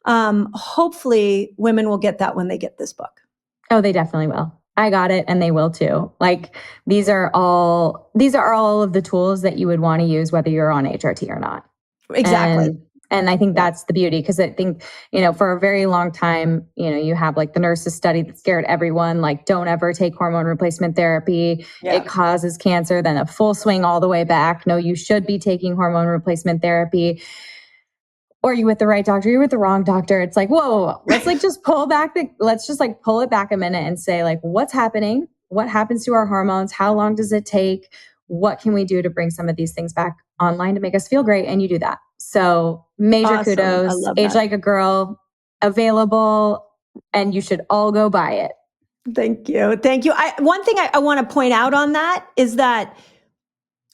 Speaker 1: hopefully women will get that when they get this book.
Speaker 3: Oh, they definitely will. I got it, and they will too. Like these are all of the tools that you would want to use whether you're on HRT or not.
Speaker 1: Exactly.
Speaker 3: And I think that's the beauty, because I think, for a very long time, you have like the nurses study that scared everyone, like don't ever take hormone replacement therapy. Yeah. It causes cancer, then a full swing all the way back. No, you should be taking hormone replacement therapy. Or you with the right doctor, you're with the wrong doctor. It's like, whoa, let's like just pull it back a minute and say like, what's happening? What happens to our hormones? How long does it take? What can we do to bring some of these things back online to make us feel great? And you do that. So major kudos, Age Like a Girl, available, and you should all go buy it.
Speaker 1: Thank you. One thing I want to point out on that is that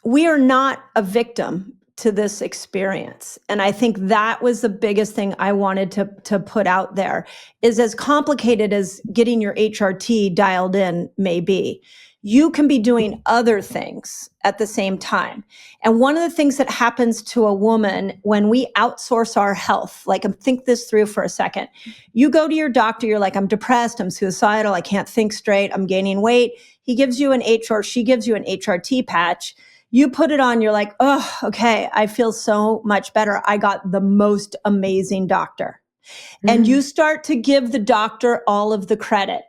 Speaker 1: we are not a victim to this experience. And I think that was the biggest thing I wanted to put out there, is as complicated as getting your HRT dialed in may be, you can be doing other things at the same time. And one of the things that happens to a woman when we outsource our health, like think this through for a second. You go to your doctor, you're like, I'm depressed, I'm suicidal, I can't think straight, I'm gaining weight. She gives you an HRT patch. You put it on, you're like, oh, okay, I feel so much better. I got the most amazing doctor. And you start to give the doctor all of the credit.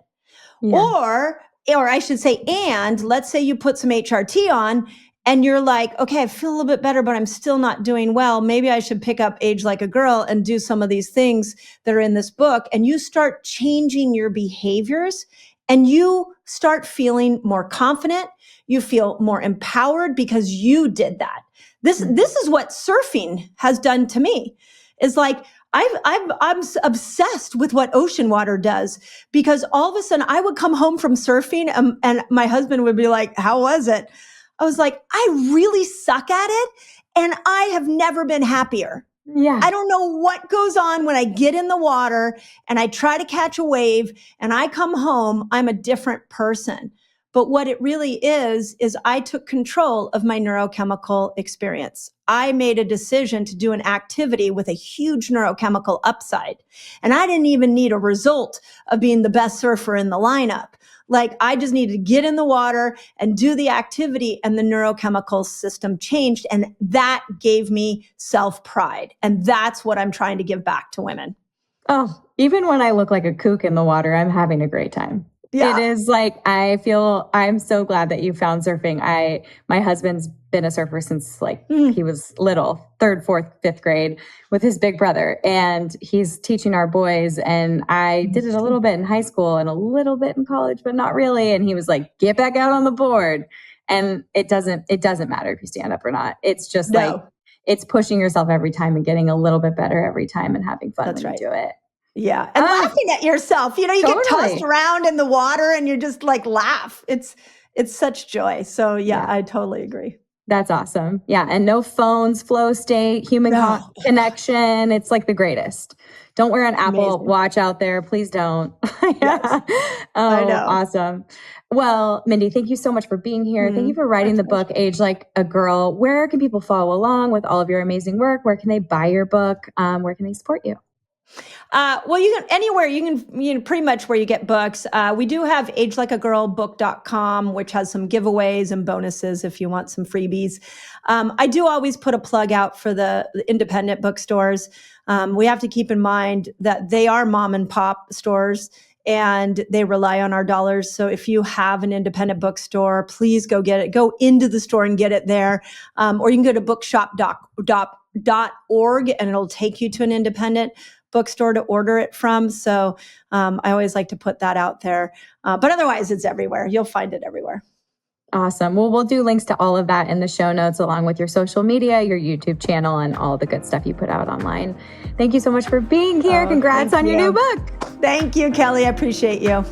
Speaker 1: Yeah. Or I should say, and let's say you put some HRT on and you're like, okay, I feel a little bit better, but I'm still not doing well. Maybe I should pick up Age Like a Girl and do some of these things that are in this book. And you start changing your behaviors and you start feeling more confident. You feel more empowered because you did that. This is what surfing has done to me. Is like, I'm obsessed with what ocean water does, because all of a sudden I would come home from surfing and my husband would be like, how was it? I was like, I really suck at it. And I have never been happier. Yeah. I don't know what goes on when I get in the water and I try to catch a wave and I come home, I'm a different person. But what it really is I took control of my neurochemical experience. I made a decision to do an activity with a huge neurochemical upside. And I didn't even need a result of being the best surfer in the lineup. Like, I just needed to get in the water and do the activity, and the neurochemical system changed. And that gave me self-pride. And that's what I'm trying to give back to women.
Speaker 3: Oh, even when I look like a kook in the water, I'm having a great time. Yeah. It is like, I'm so glad that you found surfing. My husband's been a surfer since like he was little, 3rd, 4th, 5th grade with his big brother. And he's teaching our boys. And I did it a little bit in high school and a little bit in college, but not really. And he was like, get back out on the board. And it doesn't matter if you stand up or not. It's just like, it's pushing yourself every time and getting a little bit better every time and having fun when you do it.
Speaker 1: Yeah. And laughing at yourself, you get tossed around in the water and you just like laugh. It's such joy. So yeah, I totally agree.
Speaker 3: That's awesome. Yeah. And no phones, flow state, human connection. It's like the greatest. Don't wear an Apple Watch out there. Please don't. Yes. I know. Awesome. Well, Mindy, thank you so much for being here. Thank you for writing the book, Age Like a Girl. Where can people follow along with all of your amazing work? Where can they buy your book? Where can they support you?
Speaker 1: Well, you can anywhere. You can pretty much where you get books. We do have agelikeagirlbook.com, which has some giveaways and bonuses if you want some freebies. I do always put a plug out for the independent bookstores. We have to keep in mind that they are mom and pop stores and they rely on our dollars. So if you have an independent bookstore, please go get it. Go into the store and get it there. Or you can go to bookshop.org and it'll take you to an independent bookstore to order it from. So I always like to put that out there. But otherwise, it's everywhere. You'll find it everywhere.
Speaker 3: Awesome. Well, we'll do links to all of that in the show notes, along with your social media, your YouTube channel, and all the good stuff you put out online. Thank you so much for being here. Congrats on your new book.
Speaker 1: Thank you, Kelly. I appreciate you.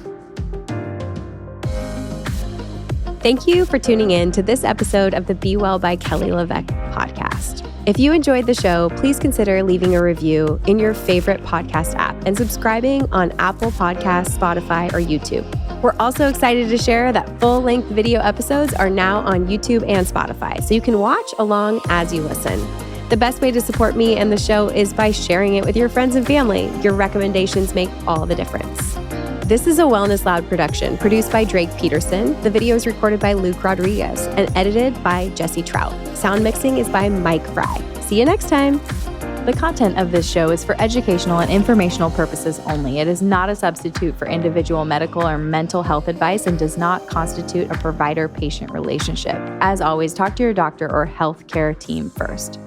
Speaker 2: Thank you for tuning in to this episode of the Be Well by Kelly LeVeque podcast. If you enjoyed the show, please consider leaving a review in your favorite podcast app and subscribing on Apple Podcasts, Spotify, or YouTube. We're also excited to share that full-length video episodes are now on YouTube and Spotify, so you can watch along as you listen. The best way to support me and the show is by sharing it with your friends and family. Your recommendations make all the difference. This is a Wellness Loud production produced by Drake Peterson. The video is recorded by Luke Rodriguez and edited by Jesse Trout. Sound mixing is by Mike Fry. See you next time.
Speaker 4: The content of this show is for educational and informational purposes only. It is not a substitute for individual medical or mental health advice and does not constitute a provider-patient relationship. As always, talk to your doctor or healthcare team first.